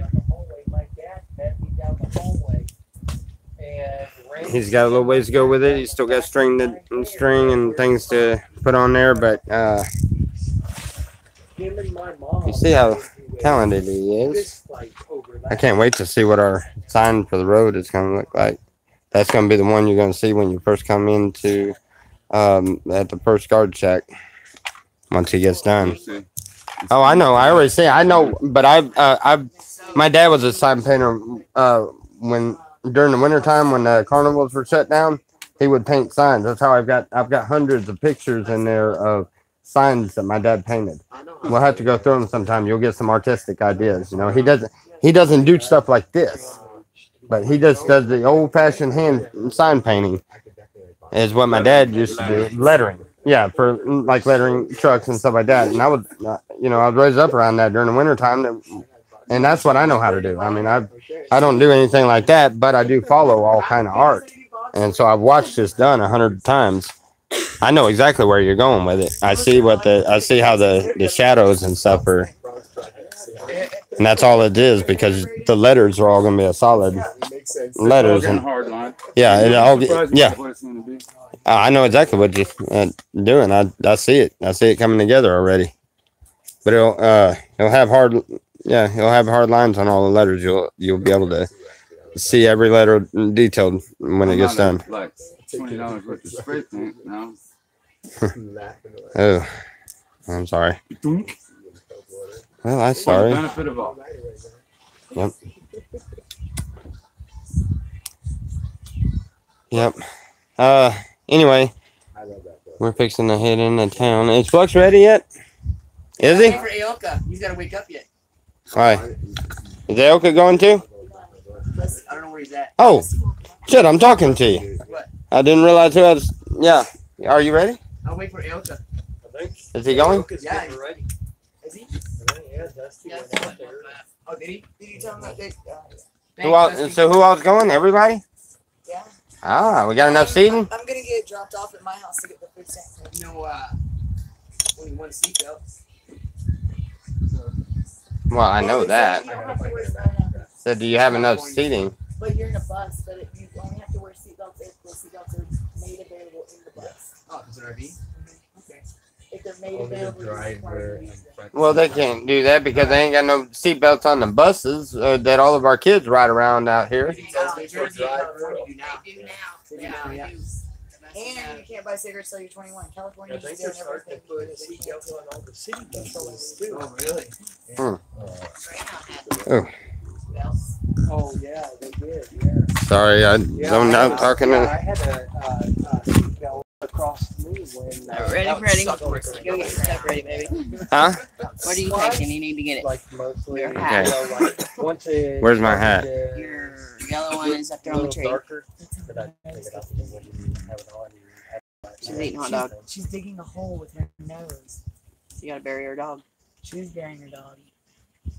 He's got a little ways to go with it. He's still got string and things to put on there, but you see how talented he is. I can't wait to see what our sign for the road is going to look like. That's going to be the one you're going to see when you first come into at the first guard check once he gets done. Oh, I know. I already see. I know, but my dad was a sign painter when during the wintertime when the carnivals were shut down. He would paint signs. That's how I've got hundreds of pictures in there of signs that my dad painted. We'll have to go through them sometime. You'll get some artistic ideas. You know, he doesn't do stuff like this, but he just does the old-fashioned hand sign painting. Is what my dad used to do. Lettering, yeah, for like lettering trucks and stuff like that. And I was, I was raised up around that during the wintertime, and that's what I know how to do. I mean, I don't do anything like that, but I do follow all kind of art, and so I've watched this done 100 times. I know exactly where you're going with it. I see how the shadows and stuff are, and that's all it is because the letters are all going to be a solid letters and yeah. I know exactly what you're doing. I see it. I see it coming together already. But it'll have hard lines on all the letters. You'll be able to see every letter detailed when it gets done. Like $20 worth of spray paint now. Oh, I'm sorry. Well, I'm sorry. For the benefit of all. Yep. Yep. Anyway, we're fixing to head into town. Is Flux ready yet? Is he? For Aoka. He's gotta wake up yet. Why? Is Aoka going too? I don't know where he's at. Oh, shit, I'm talking to you. What? I didn't realize who I was. Yeah. Are you ready? I'll wait for Aoka. Is he going? Yeah. ready. Is he? Yeah, Dusty Yeah. went out there. Oh, did he? Did you tell him that they? Who else, so who else going? Everybody? Yeah. Ah, we got enough seating? I'm gonna get dropped off at my house to get the food stamp. No, only one seatbelt. Well, I know that. You don't have to wear seatbelts. So do you have enough seating? But you're in a bus, but you only have to wear seatbelts if the seatbelts are made available in the bus. Oh, it's an RV? Okay. If they're made Only the available, you're driver required to and use them. front Well, they can't do that because they ain't got no seatbelts on the buses that all of our kids ride around out here. New Jersey and California do now. They do now. They do now, yeah. And you can't buy cigarettes till you're 21. California, I you think still they're never starting to put seatbelts on all the city buses too. Oh, really? Oh yeah, they did. Yeah. Sorry, I Yeah, zoned out talking yeah, to. I had a seatbelt across me when. Ready, Freddie? Go get your stuff ready, baby. Huh? What are you taking? You need to get it. Like mostly. Your hat. You know, like, once it Where's my hat? Your yellow one is up there on the tree. Darker, but I take it off when you have it on. She's eating hot dog. She's digging a hole with her nose. You gotta bury her dog. She's burying her dog.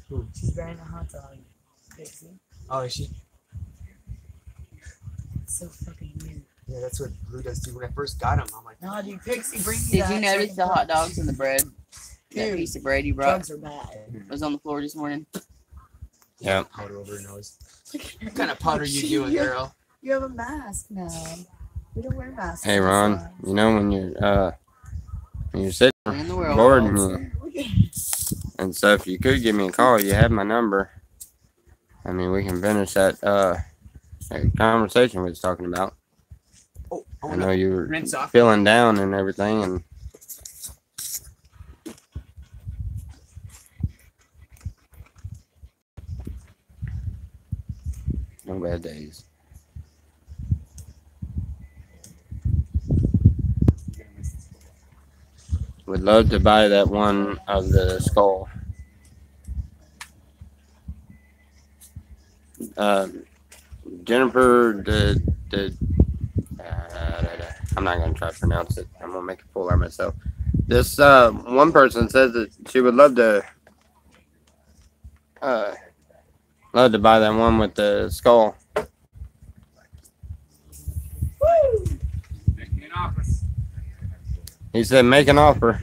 Hmm. She's burying a hot dog. Pixie. Oh, is she? It's so fucking weird. Yeah, that's what Blue does too. When I first got him, I'm like, No, dude, Pixie, bring me Did that you so I notice can the put- hot dogs and the bread? That Dude, piece of bread you brought drugs are bad. was on the floor this morning. Yeah. powder over her nose. What kind of powder you doing, girl? You have a mask now. We don't wear masks. Hey, Ron. You know when you're sitting In the world. bored and stuff, you could give me a call. You have my number. I mean, we can finish that conversation we was talking about. Oh, I know you were rinse off. feeling down and everything, and no bad days. Would love to buy that one of the skull. Jennifer, I'm not gonna try to pronounce it. I'm gonna make a fool out of myself. This one person says that she would love to buy that one with the skull. He said make an offer.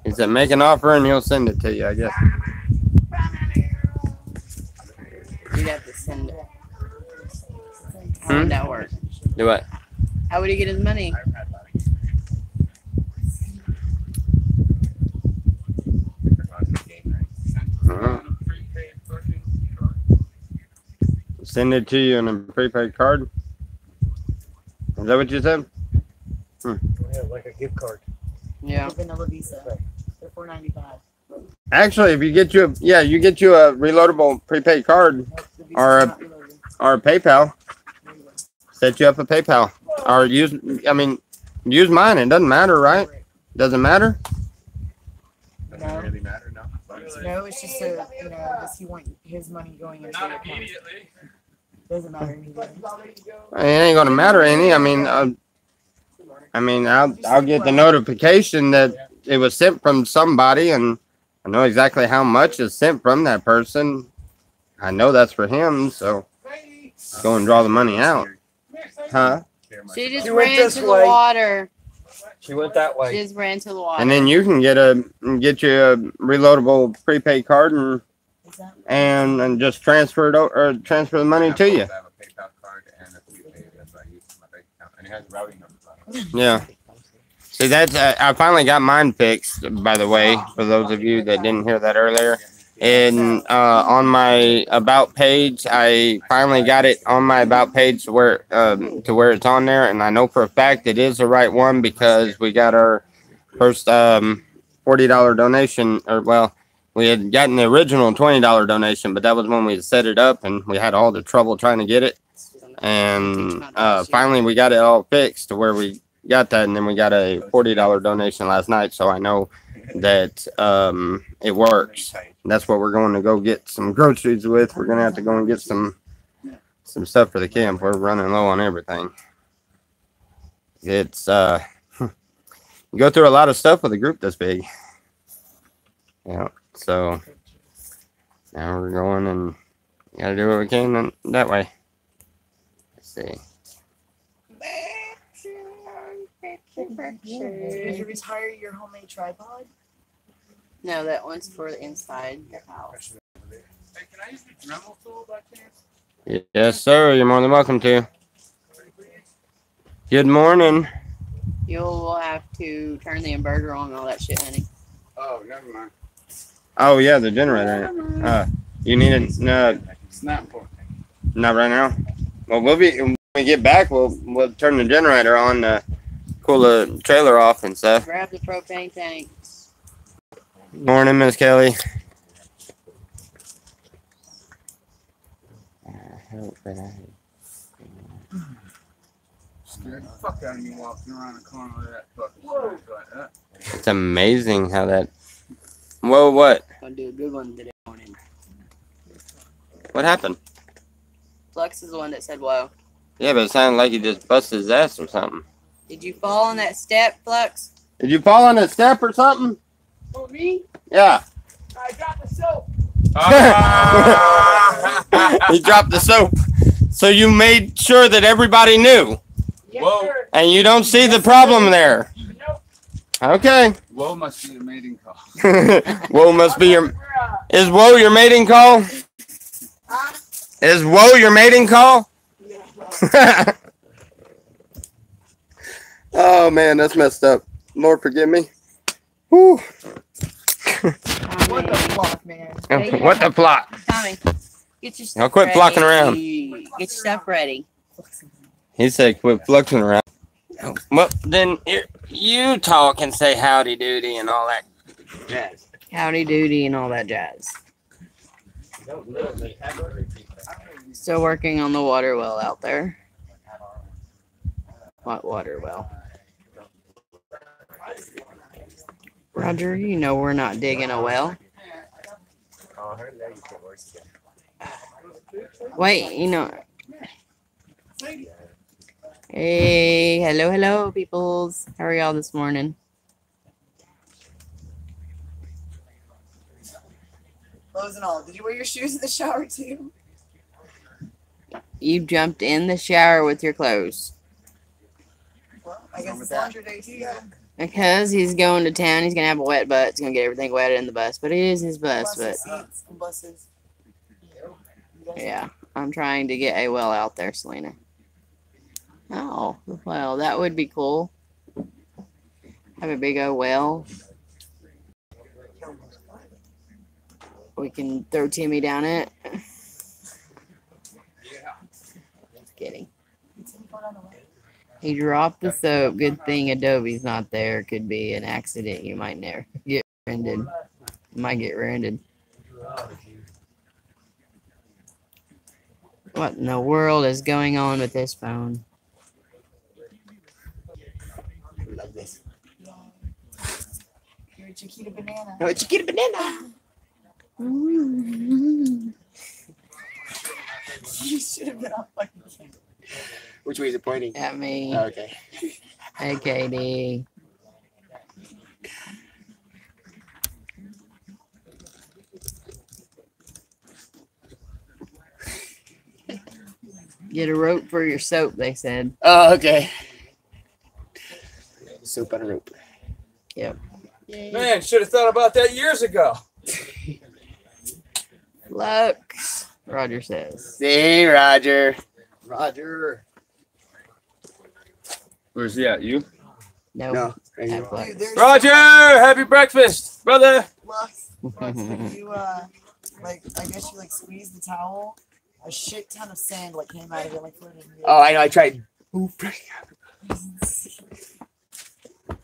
He said make an offer and he'll send it to you, I guess. You'd have to send it. How would that work? Do what? How would he get his money? Send it to you on a prepaid card? Is that what you said? Yeah, like a gift card. Yeah. Vanilla Visa. They're $4.95. Actually, if you get you a reloadable prepaid card Nope, the Visa's Or a- not reloaded. or a PayPal, There you go. set you up a PayPal. Or use mine. It doesn't matter, right? Doesn't matter? Doesn't really matter, no. No, it's just a, does he want his money going into your account? Doesn't matter either. It ain't gonna matter any. I'll get the notification that it was sent from somebody, and I know exactly how much is sent from that person. I know that's for him, so go and draw the money out. Huh? She just She went ran this to the way. water. She went that She way. just ran to the water. And then you can get you a reloadable prepaid card Is that and just transfer it or transfer the money to you. I have a PayPal card and a prepaid. That's what I use for my bank account. And it has a routing number on it. Yeah. See, that's I finally got mine fixed, by the way, for those of you that didn't hear that earlier. And on my about page, I finally got it on my about page to where it's on there, and I know for a fact it is the right one because we got our first $40 donation, or well, we had gotten the original $20 donation, but that was when we set it up and we had all the trouble trying to get it. And finally we got it all fixed to where we got that, and then we got a $40 donation last night, so I know that it works. That's what we're going to go get some groceries with. We're gonna have to go and get some stuff for the camp. We're running low on everything. It's you go through a lot of stuff with a group this big. Yeah, so now we're going and gotta do what we can that way. Let's see. Did you retire your homemade tripod? No, that one's for the inside the house. Hey, can I use the Dremel tool by chance? Yes, sir. You're more than welcome to. Good morning. You'll have to turn the inverter on and all that shit, honey. Oh, never mind. Oh yeah, the generator. You need it? No, It's not for not right now. Well, when we get back, we'll turn the generator on to cool the trailer off and stuff. Grab the propane tanks. Morning, Miss Kelly. Scared the fuck out of me walking around the corner with that fucking shit like that. It's amazing how that. Whoa! What? Gonna do a good one today morning. What happened? Flux is the one that said, "Whoa." Yeah, but it sounded like he just busted his ass or something. Did you fall on that step, Flux? Did you fall on a step or something? For me, Yeah. I dropped the soap. He dropped the soap. So you made sure that everybody knew. Yes, Whoa. sir. And you don't see the problem there. Nope. Okay. Whoa must be the mating call. Whoa must be your. Is whoa your mating call? Is whoa your mating call? Oh man, that's messed up. Lord forgive me. Whew. What the fuck, man? What the plot? Tommy, get your stuff Now quit ready. flocking around. Get your stuff ready. He said quit fluxing around. Well, then you talk and say howdy doody and all that jazz. Howdy doody and all that jazz. Still working on the water well out there. What water well? Roger, you know we're not digging a well. Wait, you know. Hey, hello, peoples. How are y'all this morning? Clothes and all. Did you wear your shoes in the shower too? You jumped in the shower with your clothes. Well, I guess it's laundry day too. Because he's going to town, he's going to have a wet butt. He's going to get everything wet in the bus. But it is his bus. But Seats and buses. yeah, I'm trying to get a well out there, Selena. Oh, well, that would be cool. Have a big old well. We can throw Timmy down it. Just kidding. He dropped the soap. Good thing Adobe's not there. Could be an accident. You might never get rented. You might get rented. What in the world is going on with this phone? Love this. You're a Chiquita banana. No, Chiquita banana. You should have been on fucking camera. Which way is it pointing? At me. Oh, okay. Hey, Katie. Get a rope for your soap, they said. Oh, okay. Soap on a rope. Yep. Man, should have thought about that years ago. Flux, Roger says. Hey, Roger. Roger. Where's he at? You? No. No. Right Hi, here. Flux. Dude, there's Roger! Happy breakfast, brother! Flux. If you like, I guess you like squeeze the towel. A shit ton of sand like came out of it, like floated in the Oh, I know. I tried.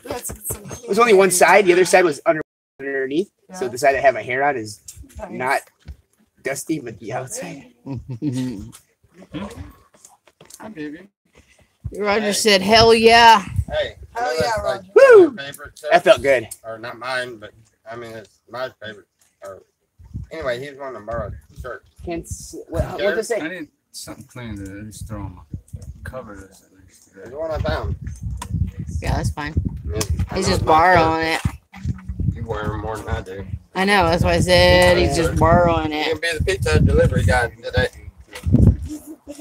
That's some It was only one side. The other side was under. underneath. So Yeah. the side I have my hair on is Nice. not dusty, but the outside. Hi, baby. Roger said, "Hell yeah!" Hey, Hell you know yeah, that's like Roger. Woo! my favorite too. That felt good. Or not mine, but I mean it's my favorite. Or anyway, he's one of borrowed shirt. What does it say? I need something clean to at least throw them. Cover this at least. It's the one I found. Yeah, that's fine. I He's know just it's my borrowing it. shirt. You wear them more than I do. I know. That's why I said he's just borrowing You it. can be the pizza delivery guy today.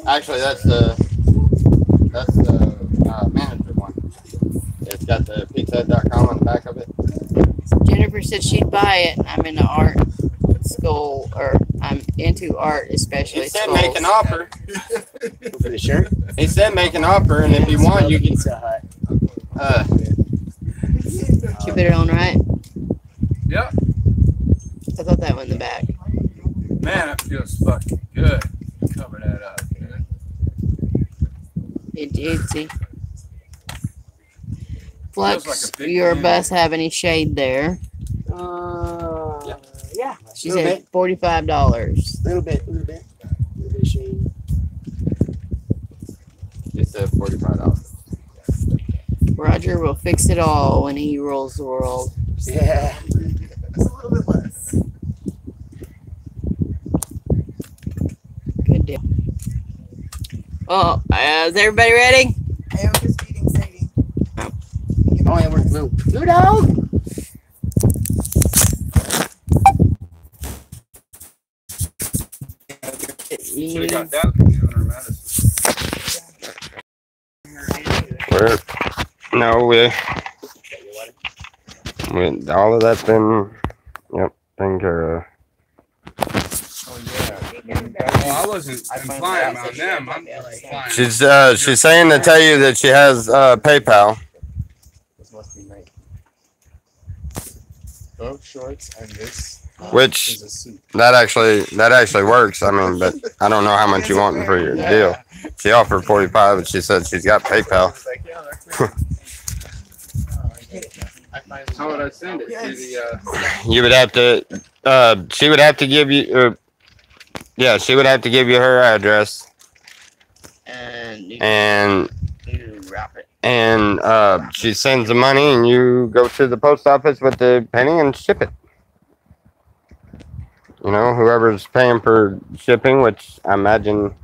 Actually, that's the manager one. It's got the pizza.com on the back of it. Jennifer said she'd buy it. I'm into art school, or I'm into art, especially He said schools. make an offer. For the shirt? He said make an offer, and if you want, you can. Pizza Hut. Keep it on right. Yep. I thought that went in the back. Man, that feels fucking good. Cover that up. Dude. Itsy. Feels Flux, like a big your man. bus have any shade there? Yeah. She Little said $45. Little bit of shade. He said $45. Roger will fix it all when he rules the world. Yeah. It's a little bit less. Good deal. Oh, is everybody ready? I am just feeding Sadie. Oh. Oh, yeah, we're blue. Blue dog. Should have got that from giving her medicine. No, we all of that's been taken care of. Oh, yeah. Well, I wasn't implying on them. I'm implying. She's saying to tell you that she has PayPal. This must be nice. Both shorts and this Which is a suit. that actually works. I mean, but I don't know how much you want for your deal. She offered 45, and she said she's got PayPal. How would I send it? To the, You would have to. She would have to give you. She would have to give you her address, And and wrap it. she sends the money, and you go to the post office with the penny and ship it. You know, whoever's paying for shipping, which I imagine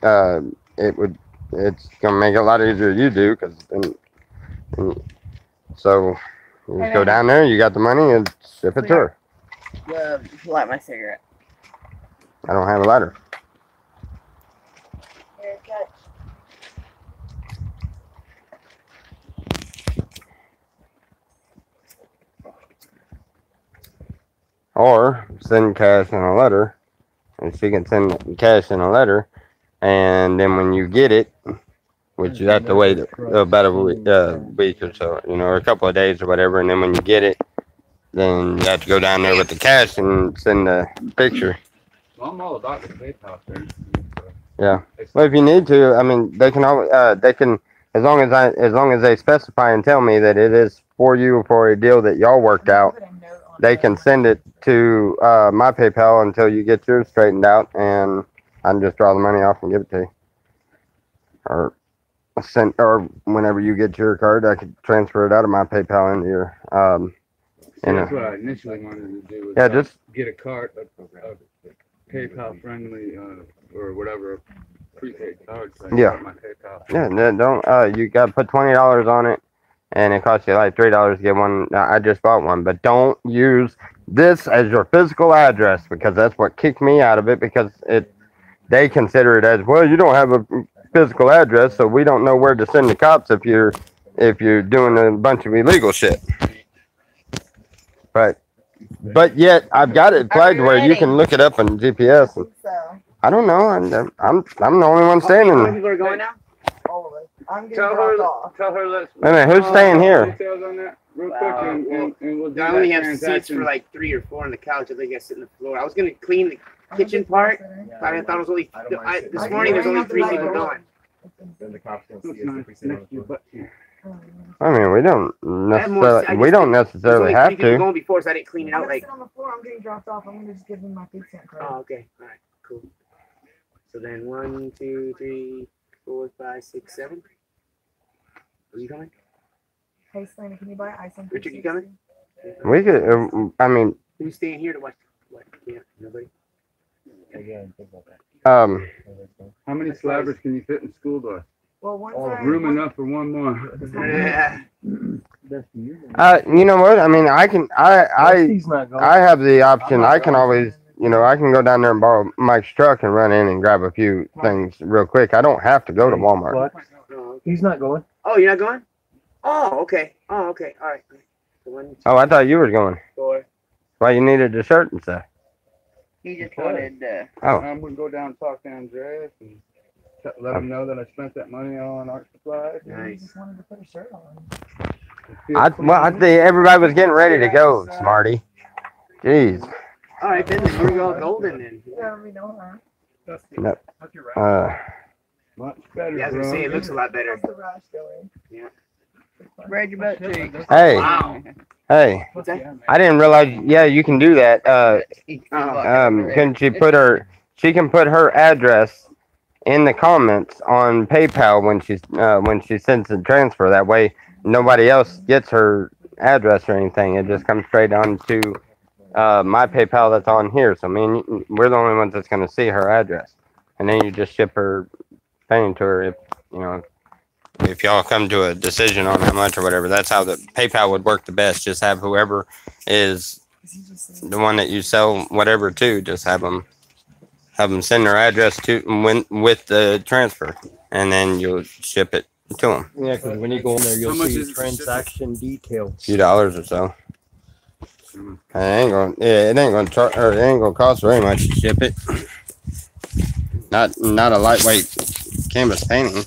it's gonna make it a lot easier you do, because so you just go down there, you got the money, and ship it to her. Light my cigarette. I don't have a lighter. Or send cash in a letter, and she can send cash in a letter, and then when you get it, which you have to wait about a week or so, or a couple of days or whatever, and then when you get it, then you have to go down there with the cash and send the picture. well, I'm all about the PayPal thing. Yeah. Well, if you need to, I mean, they can always, as long as they specify and tell me that it is for you for a deal that y'all worked out, they can send it to my PayPal until you get yours straightened out, and I can just draw the money off and give it to you. Or whenever you get your card, I could transfer it out of my PayPal into your. That's what I initially wanted to do. Was just get a card, a PayPal friendly, or whatever, prepaid card. So I can Yeah. put my PayPal. Yeah, don't. You got to put $20 on it, and it costs you like $3 to get one. I just bought one, but don't use this as your physical address, because that's what kicked me out of it, because they consider it as, well, you don't have a physical address, so we don't know where to send the cops if you're doing a bunch of illegal shit. But yet I've got it flagged where you can look it up on GPS. And I don't know. I'm the only one staying How many in. people are going now? All of it. I'm getting Tell dropped off. her let's. Wait a minute, who's staying here? Details on that real quick, Wow. and we'll do I that only have seats transaction. for like 3 or 4 on the couch. I think I sit on the floor. I was gonna clean the kitchen part, but I thought it was only. I don't mind sitting This on morning there's the only floor. 3 people going. Then the cops don't see Looks us nice if we sit on next the to your floor. butt cheek. I mean, we don't I have more- I necessarily just we don't There's necessarily only have 3 people to. going before, so I didn't clean it I'm out. gonna Like, sit on the floor. I'm getting dropped off. I'm gonna just give him my food stamp card. oh, okay, all right, cool. So then 1, 2, 3, 4, 5, 6, 7. Are you coming? Hey, Selena, can you buy ice on Richard, you coming? We could. I mean, Who's staying here to watch? What? Yeah, nobody. How many slabbers can you fit in school bus? Well, once Room enough for one more. Yeah. you know what? I mean, I can. He's not going. I have the option. I can always. You know, I can go down there and borrow Mike's truck and run in and grab a few things real quick. I don't have to go to Walmart. What? Oh, He's not going. oh, you're not going? Oh, okay. Oh, okay. All right. So 1, 2, Oh, I thought you were going. 4. Why you needed a shirt and stuff? He just wanted Oh. I'm gonna go down and talk to Andreas and let him know that I spent that money on art supplies. He Nice. just wanted to put a shirt on. I think everybody was getting ready to go, Smarty. Jeez. All right, then we're all golden then. Yeah, we know her. Much better, Yeah, I was gonna say it looks a lot better. How's the rash going? spread your butt cheeks. Hey, Wow. hey. What's that? I didn't realize. Yeah, you can do that. Can she put her? She can put her address in the comments on PayPal when she sends the transfer. That way, nobody else gets her address or anything. It just comes straight on to my PayPal that's on here. So, we're the only ones that's gonna see her address, and then you just ship her thing to her. If y'all come to a decision on how much or whatever, that's how the PayPal would work the best. Just have whoever is the one that you sell whatever to, just have them send their address to with the transfer, and then you'll ship it to them. Yeah, because when you go in there, How you'll much see is it? transaction details. A few dollars or so. It ain't gonna cost very much to ship it. Not a lightweight canvas painting.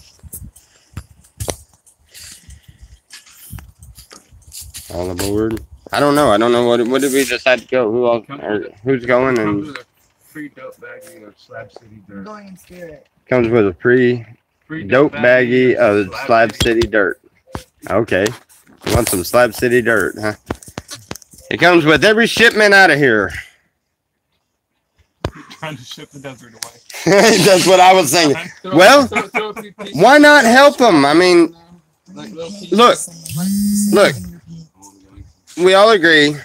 All aboard. I don't know. What did we decide to go? Who else? Or who's going? Comes And with a free dope baggie of Slab City I'm dirt. going in spirit. comes with a free Free dope baggie of Slab City dirt. Okay. You want some Slab City dirt, huh? It comes with every shipment out of here. Trying to ship the desert away. That's what I was thinking. Throw- Well, throw a few pieces why not help them? I mean, like little pieces. look. We all agree,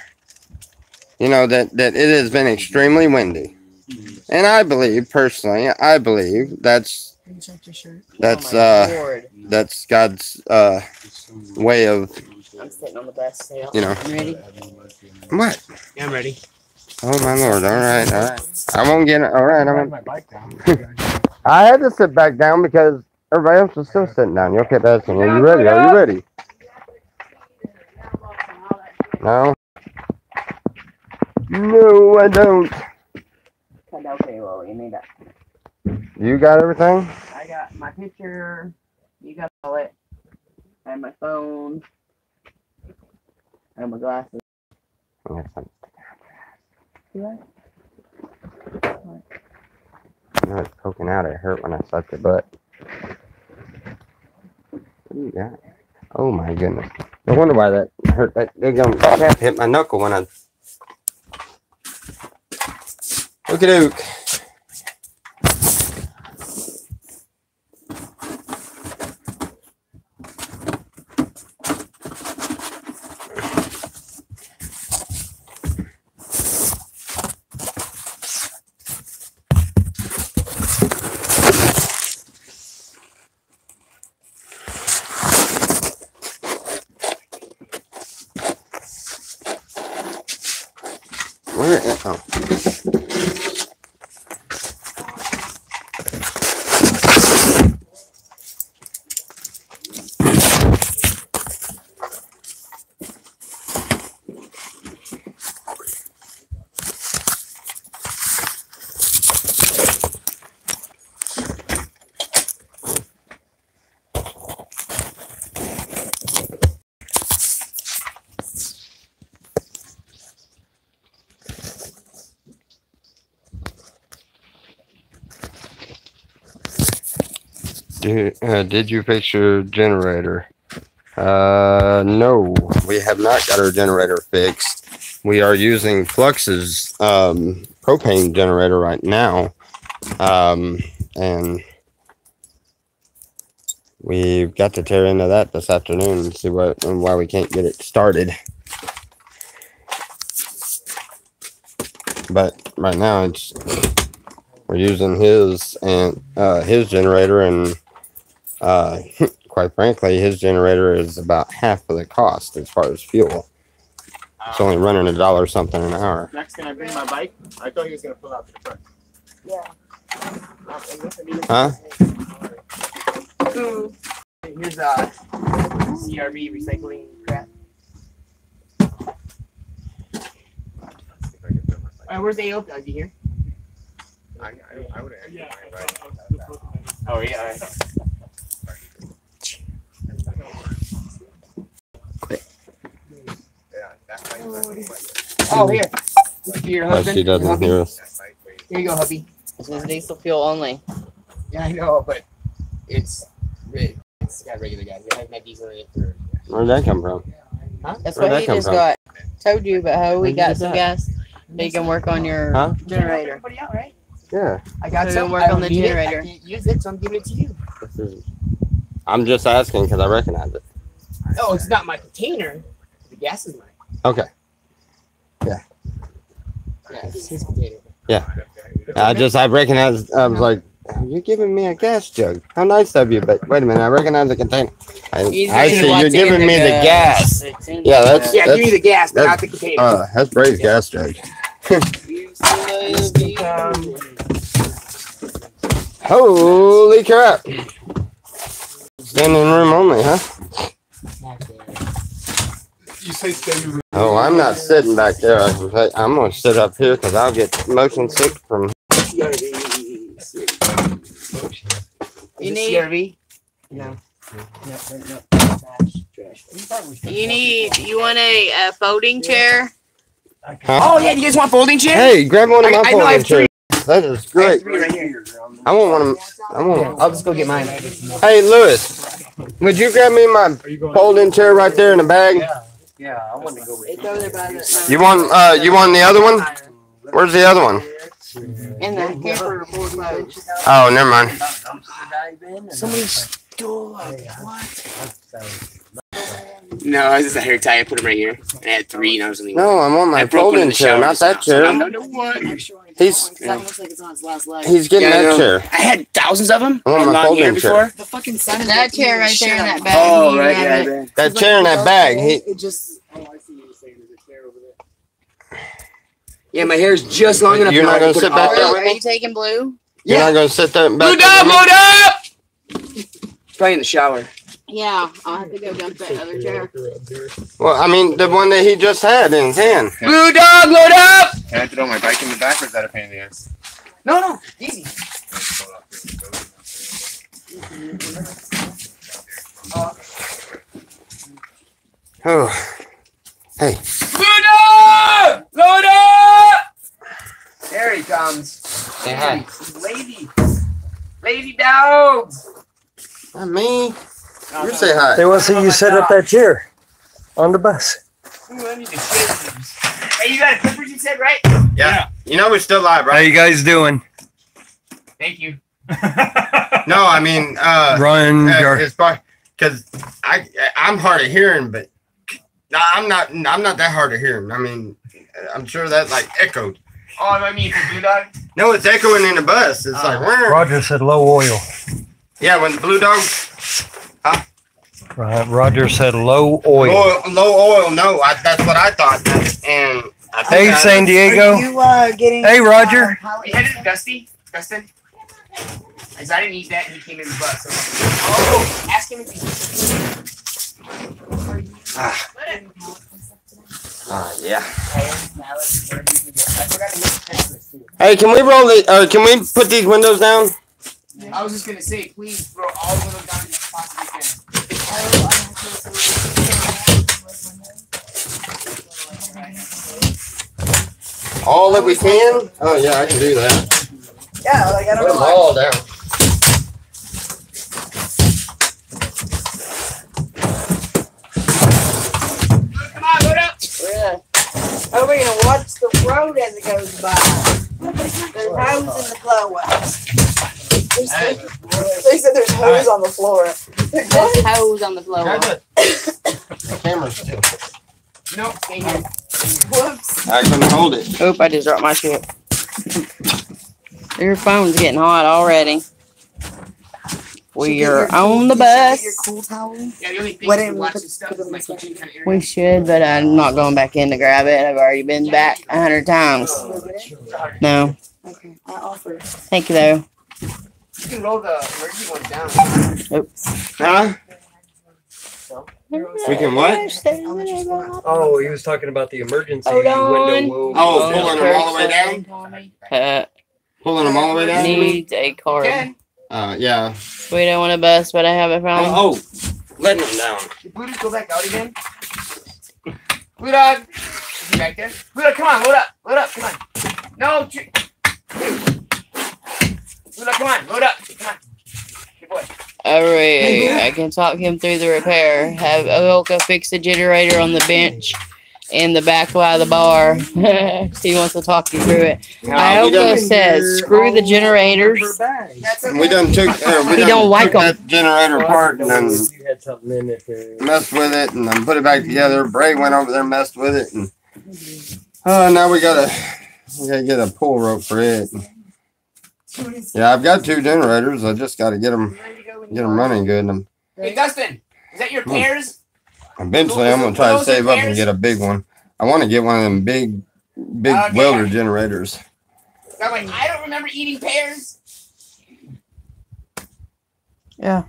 that it has been extremely windy. And I believe, personally, that's Can you check your shirt? that's Lord. that's God's way of, I'm sitting on the best sail. you know. You ready? What? Yeah, I'm ready. Oh my Lord! All right. I won't get it. All right. My bike down. I had to sit back down because everybody else was still sitting down. You kept asking, "Are you ready? Are you ready?" No. No, I don't. Okay, well, you need that. You got everything? I got my picture. You got all it. I have my phone. I have my glasses. You know, it's poking out. It hurt when I slapped your butt. What do you got? Oh my goodness. No wonder why that hurt. That cap hit my knuckle when I. Look at Duke. Where? Oh. Did you fix your generator? No, we have not got our generator fixed. We are using Flux's propane generator right now. And we've got to tear into that this afternoon and see why we can't get it started. But right now we're using his generator, and quite frankly, his generator is about half of the cost as far as fuel. It's only running $1 something an hour. Next, can I bring my bike? I thought he was gonna pull out to the front. Yeah. Huh? Here's CRV recycling crap. Where's the AO? Is he here? I would have Yeah. right. Oh yeah. Yeah, that might Oh here. Your Oh, husband. she doesn't hear us. Here you go, hubby. This is diesel fuel only. Yeah, I know, but it's got regular gas. It has my diesel in it for. Where'd that come from? That's Where'd what that he come just from? got. Told you, but how we Where'd you got get some that? gas so you can work on your Huh? generator. Everybody out, right? Yeah. I got So some. work I on don't the need it. generator. I can't use it, so I'm giving it to you. I'm just asking because I recognize it. Oh, it's not my container. The gas is mine. Okay. Yeah, it's his container. I recognized. I was like, "You're giving me a gas jug. How nice of you!" But wait a minute, I recognize the container. I see you're giving me the gas. Yeah, that's Yeah, give me the gas, but not the container. That's Brady's gas jug. Holy crap! Standing room only, huh? You say stay. Oh, I'm not sitting back there. I'm gonna sit up here because I'll get motion sick from. You Is it need CRV? No. you want a folding chair? Oh yeah, do you guys want folding chairs? Hey, grab one of my I know I folding have three. chairs. That is I have great. 3 right here. I want one of. I want. I'll just go get mine. Hey, Lewis, would you grab me my folding chair right there in the bag? Yeah, I want to go with It's over there by the You want? You want the other one? Where's the other one? in the camper board mode. Oh, never mind. Somebody stole it. What? No, I was just a hair tie. I put them right here. I had 3 and I was only No, I want my I broke one in folding the chair, shower not just that now, so chair. I know what. He's That looks like it's on its last leg. he's getting Yeah, I that know. chair. I had thousands of them. I want my long folding hair chair. before. The fucking sun is That like chair eating right shit there in out that of bag. Oh, you right, have yeah, it. man. That chair in that bag. It just. Oh, I see what you're saying. There's a chair over there. Yeah, my hair's just long enough. You're now not to gonna put sit it back all there up. with Are me? you taking blue? You're Yeah. not gonna sit there back Blue there dog, with me? load up! It's probably in the shower. Yeah, I'll have to go jump that other chair. Well, I mean the one that he just had in his hand. Blue dog, load up! Can I throw my bike in the back or is that a pain in the ass? No, easy. Oh, hey. Blue dog, load up! There he comes. Say hi. Lazy dogs. Not me. You say hi. They want to see you set up that chair on the bus. Ooh, I need to shave these. Hey, you got a clippers you said, right? Yeah. You know we're still live, How right? you guys doing? Thank you. No, I mean Ryan, as far because I'm hard of hearing, but I'm not that hard of hearing. I mean, I'm sure that like echoed. Oh, I mean, for Blue Dog? No, it's echoing in the bus. It's like Roger said low oil. yeah, when the Blue Dog Right. Roger said low oil. low oil. No, that's what I thought. And I think Hey, San Diego. You getting? Hey, Roger. We headed to Dustin. Because I didn't eat that and he came in the bus. So oh, ask him if he's. yeah. I forgot to make a text list too. Hey, can we roll the? Can we put these windows down? I was just going to say, please throw all the little down as you possibly can. All that we can? Oh yeah, I can do that. Yeah, like I Put don't them know. all down. Are we gonna watch the road as it goes by? There's hose in the blower. They said there's hose on the floor. There's hose on the floor. The camera's still. Nope, stay here. Whoops. I couldn't hold it. Oop, I just dropped my shit. Your phone's getting hot already. We are on the bus. Your cool towel. Yeah, the only thing Why is didn't to we watch put- this stuff put it is in my the kitchen kind of area. We should, but I'm not going back in to grab it. I've already been back 100 times. No. Okay, I offer. Thank you, though. You can roll the emergency one down. Oops. Huh? We can what? Oh, he was talking about the emergency Hold on. window. Oh, pulling them all the way down? Pulling them all the way down? Needs a card. Ken, Yeah. We don't want a bus, but I have it from. Oh, letting them down. did Buddha go back out again? Buddha! Is he back there? Buddha, come on, load up. Load up, come on. No, Buddha, come on, load up. Come on. Good boy. Alright, I can talk him through the repair. Have Oka fix the generator on the bench in the back by the bar. He wants to talk you through it. Ioka says, screw the generators. That's okay. We done took, He don't like 'em. that generator apart and then You had something in it there. messed with it and then put it back together. Bray went over there, messed with it, and now we gotta get a pull rope for it. Yeah, I've got 2 generators. I just gotta get them running good. And Hey, Dustin, is that your pears? eventually, I'm gonna try to save up and get a big one. I want to get one of them big Okay. welder generators. I'm like, I don't remember eating pears. Yeah.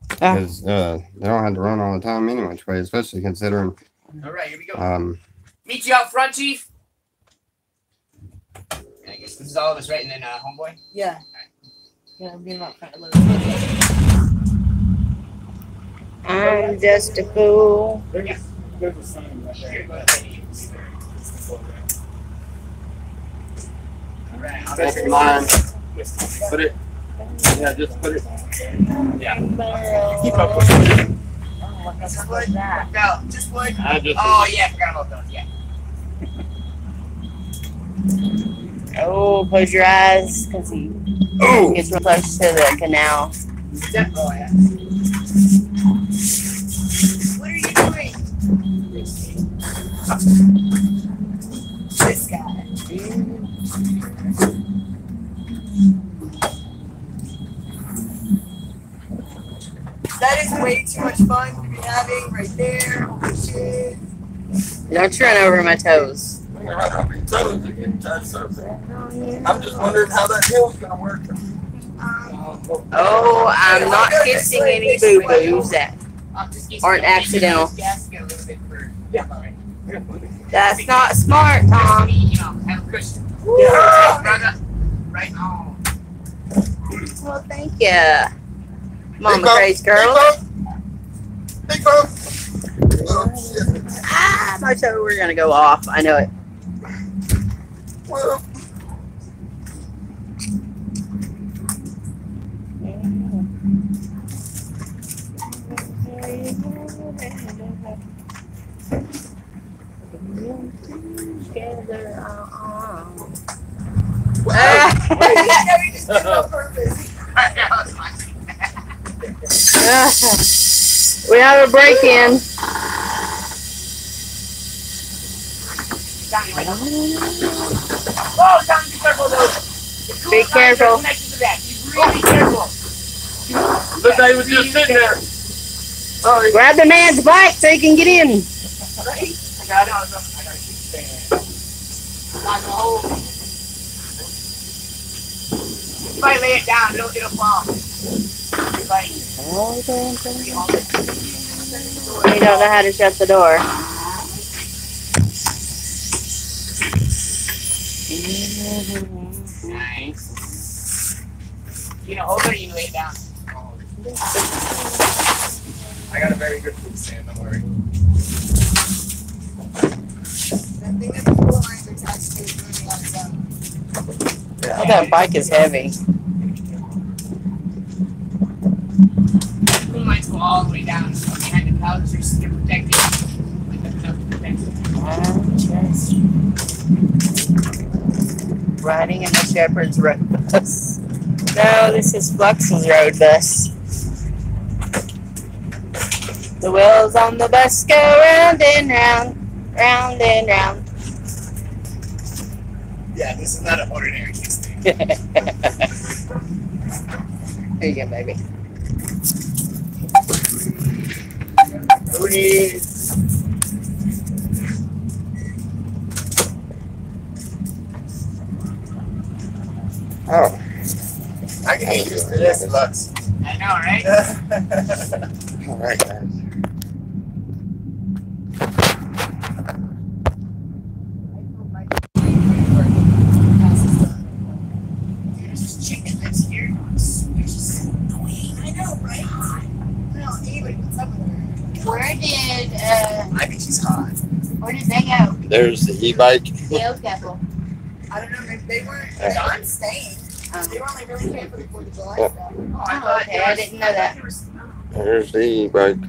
Because they don't have to run all the time anyway, especially considering All right, here we go. Uh, Meet you out front, Chief. And I guess this is all of us, right? And then homeboy. Yeah. Yeah, I'm being about front a little bit. I'm just a fool. Yeah. There's a sign right Here, there. go ahead. All right. I'll That's bet mine. Put it. Yeah, just put it. Keep up with it. Just wood. No, just wood. I just. Oh yeah, I forgot about those. Yeah. Oh, close your eyes, because he Oh. gets real close to the canal. Yeah. Oh yeah. What are you doing? This guy. That is way too much fun to be having right there. Holy shit. Don't run over my toes. I'm just wondering how that hill's gonna work. Oh, I'm not kissing any boo-boos that aren't accidental. That's not smart, Tom. Have a cushion. Yeah. Right on. Well, thank you. Mama Crazy Girl. Big bump. Ah, my toe, we're gonna go off. I know it. Well, We have a break-in. Oh, Tom, be careful though. Be careful. Connected to that. Be really careful. look, I was just sitting there. Sorry. Grab the man's bike so he can get in. Right? I got to keep staying. Not gonna hold. If I lay it down, it'll fall. If I- You don't know how to shut the door. Nice. You know, hold it, you lay it down. I got a very good food stand, don't worry. That thing that the pool lines are attached to is moving on its own. Oh, that bike is heavy. Pool lines go all the way down. So behind the couch, you're still protected. Like that's not protected. Riding in the Shepherd's road bus. No, this is Flux's road bus. The wheels on the bus go round and round, round and round. Yeah, this is not an ordinary kiss thing. Here you go, baby. Who needs? Oh. I can get used to this, Lux. I know, right? All right, guys. There's chicken that's here. Which is annoying. I know, right? Well, anyway, what's up with her? Where did I think she's hot. where did they go? There's the e-bike. The old couple. I don't know, maybe they weren't. Yeah. John staying. They were only really paying for the 4th of July Yeah. stuff. Oh, okay, I didn't know that. There's the e-bike.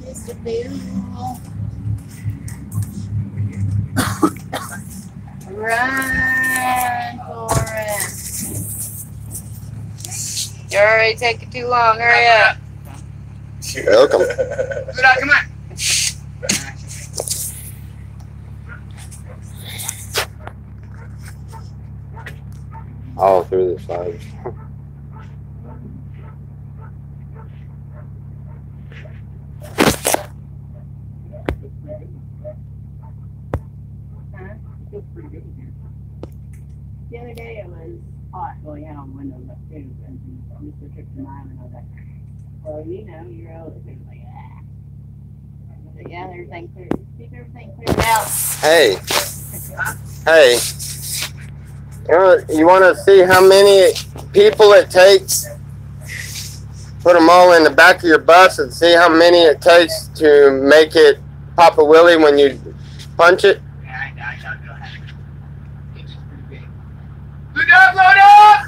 Just a boo. Run for it. You're already taking too long. Hurry up. Welcome. Come on. All through the sides. The other day it was hot. Well, yeah, on windows up too. And Mr. took the mine and I was like, well, you know, you're old. He was like, ah. I said, yeah, everything clear. Keep everything cleared out. Hey. Hey. You want to see how many people it takes? Put them all in the back of your bus and see how many it takes to make it pop a wheelie when you punch it. Yeah, I gotta go ahead. It's pretty big. Load up, load up!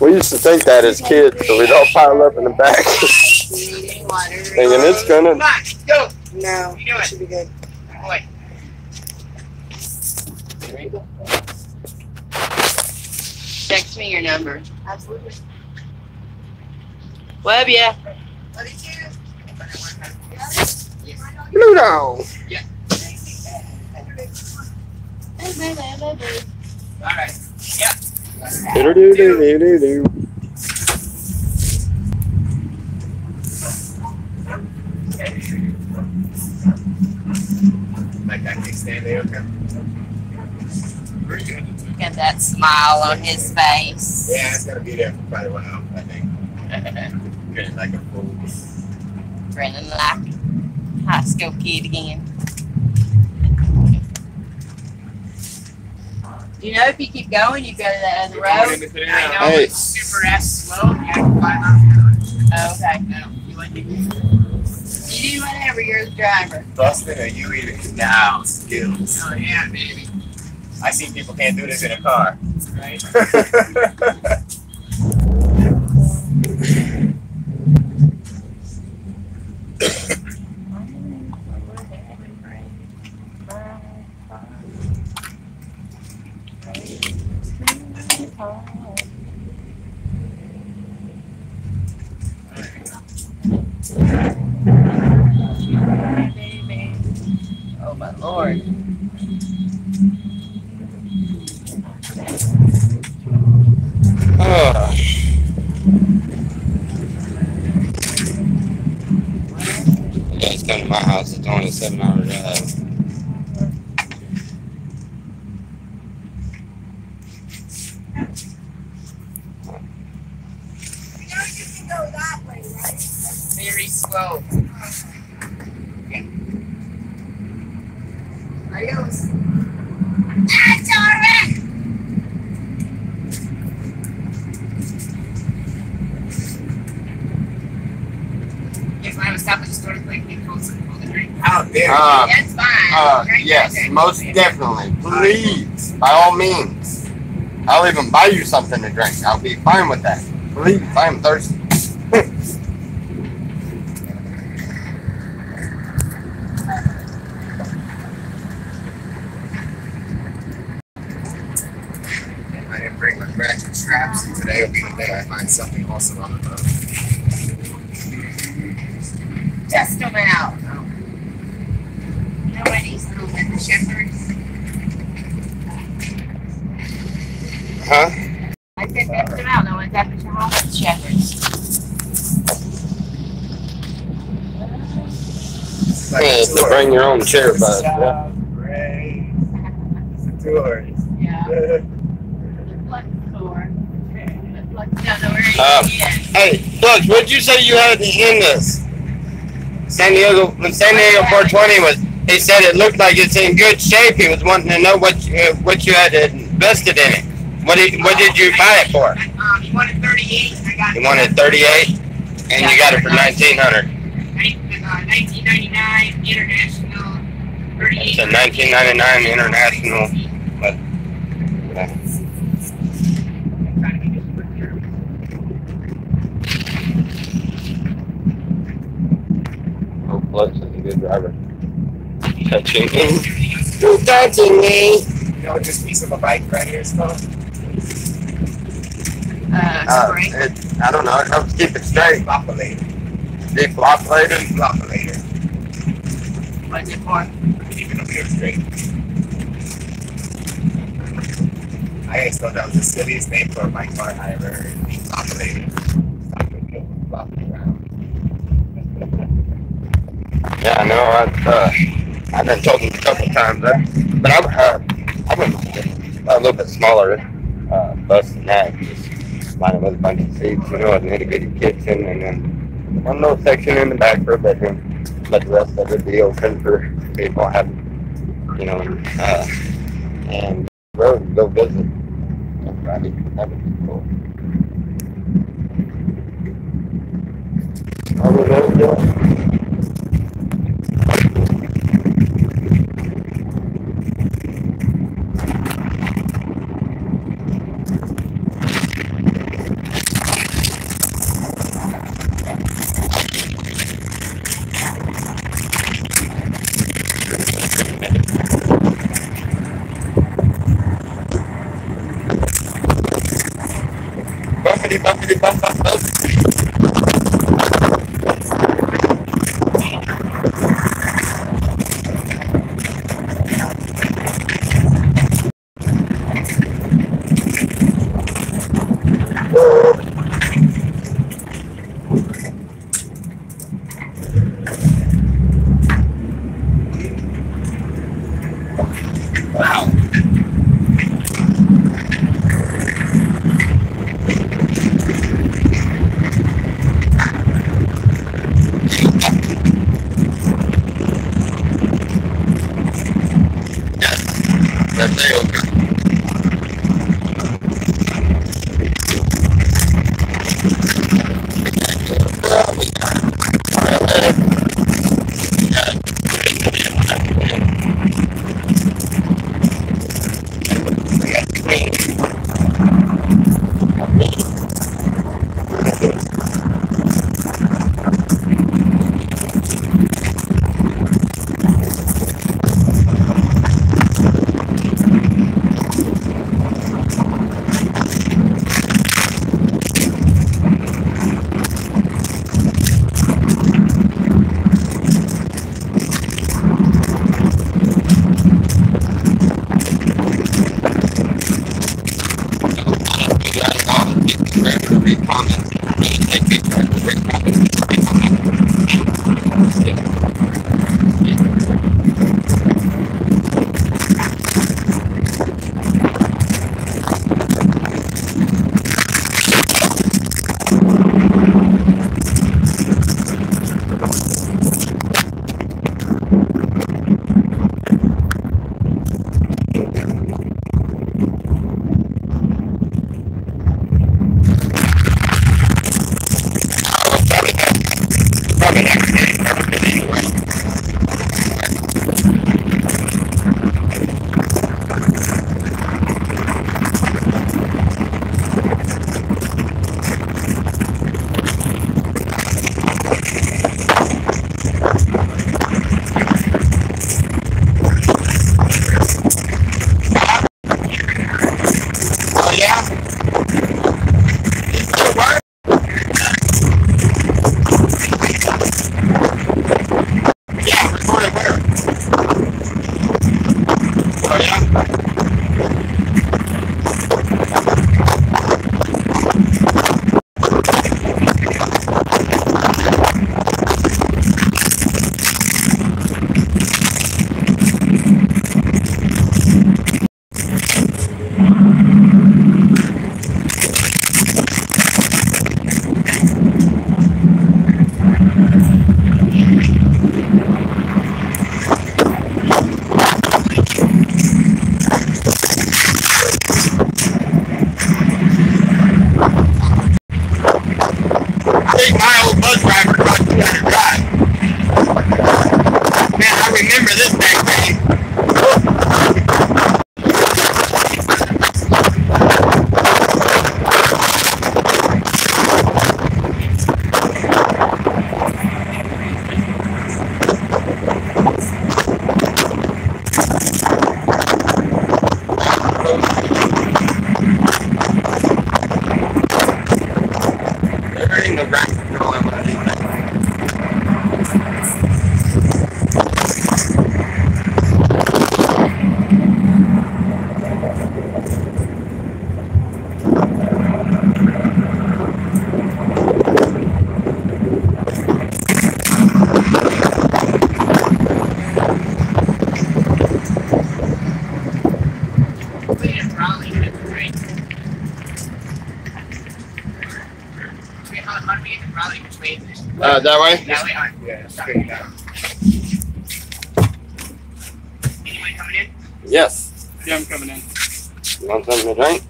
We used to think that as kids, so we'd all pile up in the back. Thinking it's gonna. Come on, go! No, You do it it. should be good. Boy. Text me your number. Absolutely. Love ya. Love you too. Pluto. Alright. Yeah. Do-do-do-do-do-do. Like that kickstand there, okay. Very good. Got that smile on his face. Yeah, it's gonna be there for quite a while, I think. Grinning like a fool. Grinning like a high school kid again. You know, if you keep going, you go to that other road. I know Hey. it's super ass slow. You have to 5 miles an hour. Oh, okay. No, you like it? You do whatever, you're the driver. Busting a UE now skills. Oh yeah, baby. I see people can't do this in a car. Right? Oh my lord. Ah. You guys come to my house, it's only a 7-hour drive. You know you can go that way, right? Very slow. Adios. That's alright. Yes, I was stopping at the store to play hold the drink. How dare you? That's fine. Drink Yes, that. most definitely. Please, by all means. I'll even buy you something to drink. I'll be fine with that. Please, I'm thirsty. bring my ratchet straps, and today will be the day I find something awesome on the boat. Test them out. You know where these little the shepherds? Huh? I said test them out. No one's at the shepherds. Yeah, to bring your own chair back. Yeah. Yeah. Hey, look, what'd you say you had in this? San Diego, when San Diego 420 was, he said it looked like it's in good shape. He was wanting to know what you had invested in it. What did you buy it for? He wanted 38. You wanted 38, and you got it for 1900. 1999 international. 38. It's a 1999 international. But, oh, Flex is a good driver. Touching me. You're touching me. You know what this piece of a bike right here is called? Spring. I don't know. It helps keep it straight. Floppulator. Defloppulator. Floppulator. What's it for? Keep it up here straight. I just thought that was the silliest name for a bike car I ever heard. Floppulator. Flopping around. Yeah, I know. I've been told him a couple times that, but I went a little bit smaller bus than that. Just lined with a bunch of seats, you know, and itty bitty kitchen, and then one little section in the back for a bedroom. But the rest of it be open for people having, you know, and road and go visit. Friday, that would be cool. Are we going to do it? Bumpity, bumpity, bump, bump, bump. Wow. That's it. That way? That way? Alright. Yeah, straight down. Anybody coming in? Yes. Yeah, I'm coming in. You want something to drink?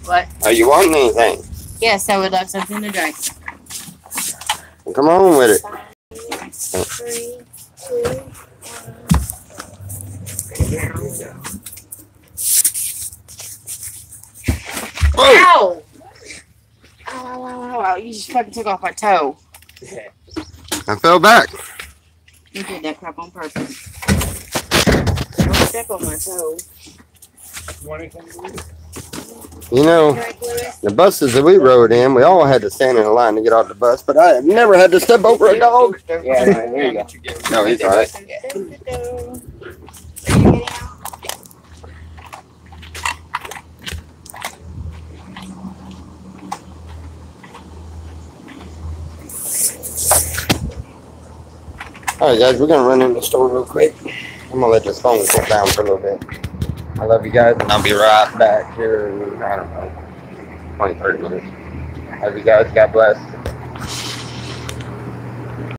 What? Are you wanting anything? Yes, I would like something to drink. Well, come on with it. 3, 2, 1. Whoa! Ow! Ow, you just fucking took off my toe. I fell back. You did that crap on purpose. Don't step on my toe. You know, the buses that we rode in, we all had to stand in a line to get off the bus, but I have never had to step over a dog. Yeah, there you go. No, he's all right. Are you getting out? All right, guys, we're gonna run in the store real quick. I'm gonna let this phone cool down for a little bit. I love you guys, and I'll be right back here in, I don't know, 20, 30 minutes. Love you guys. God bless.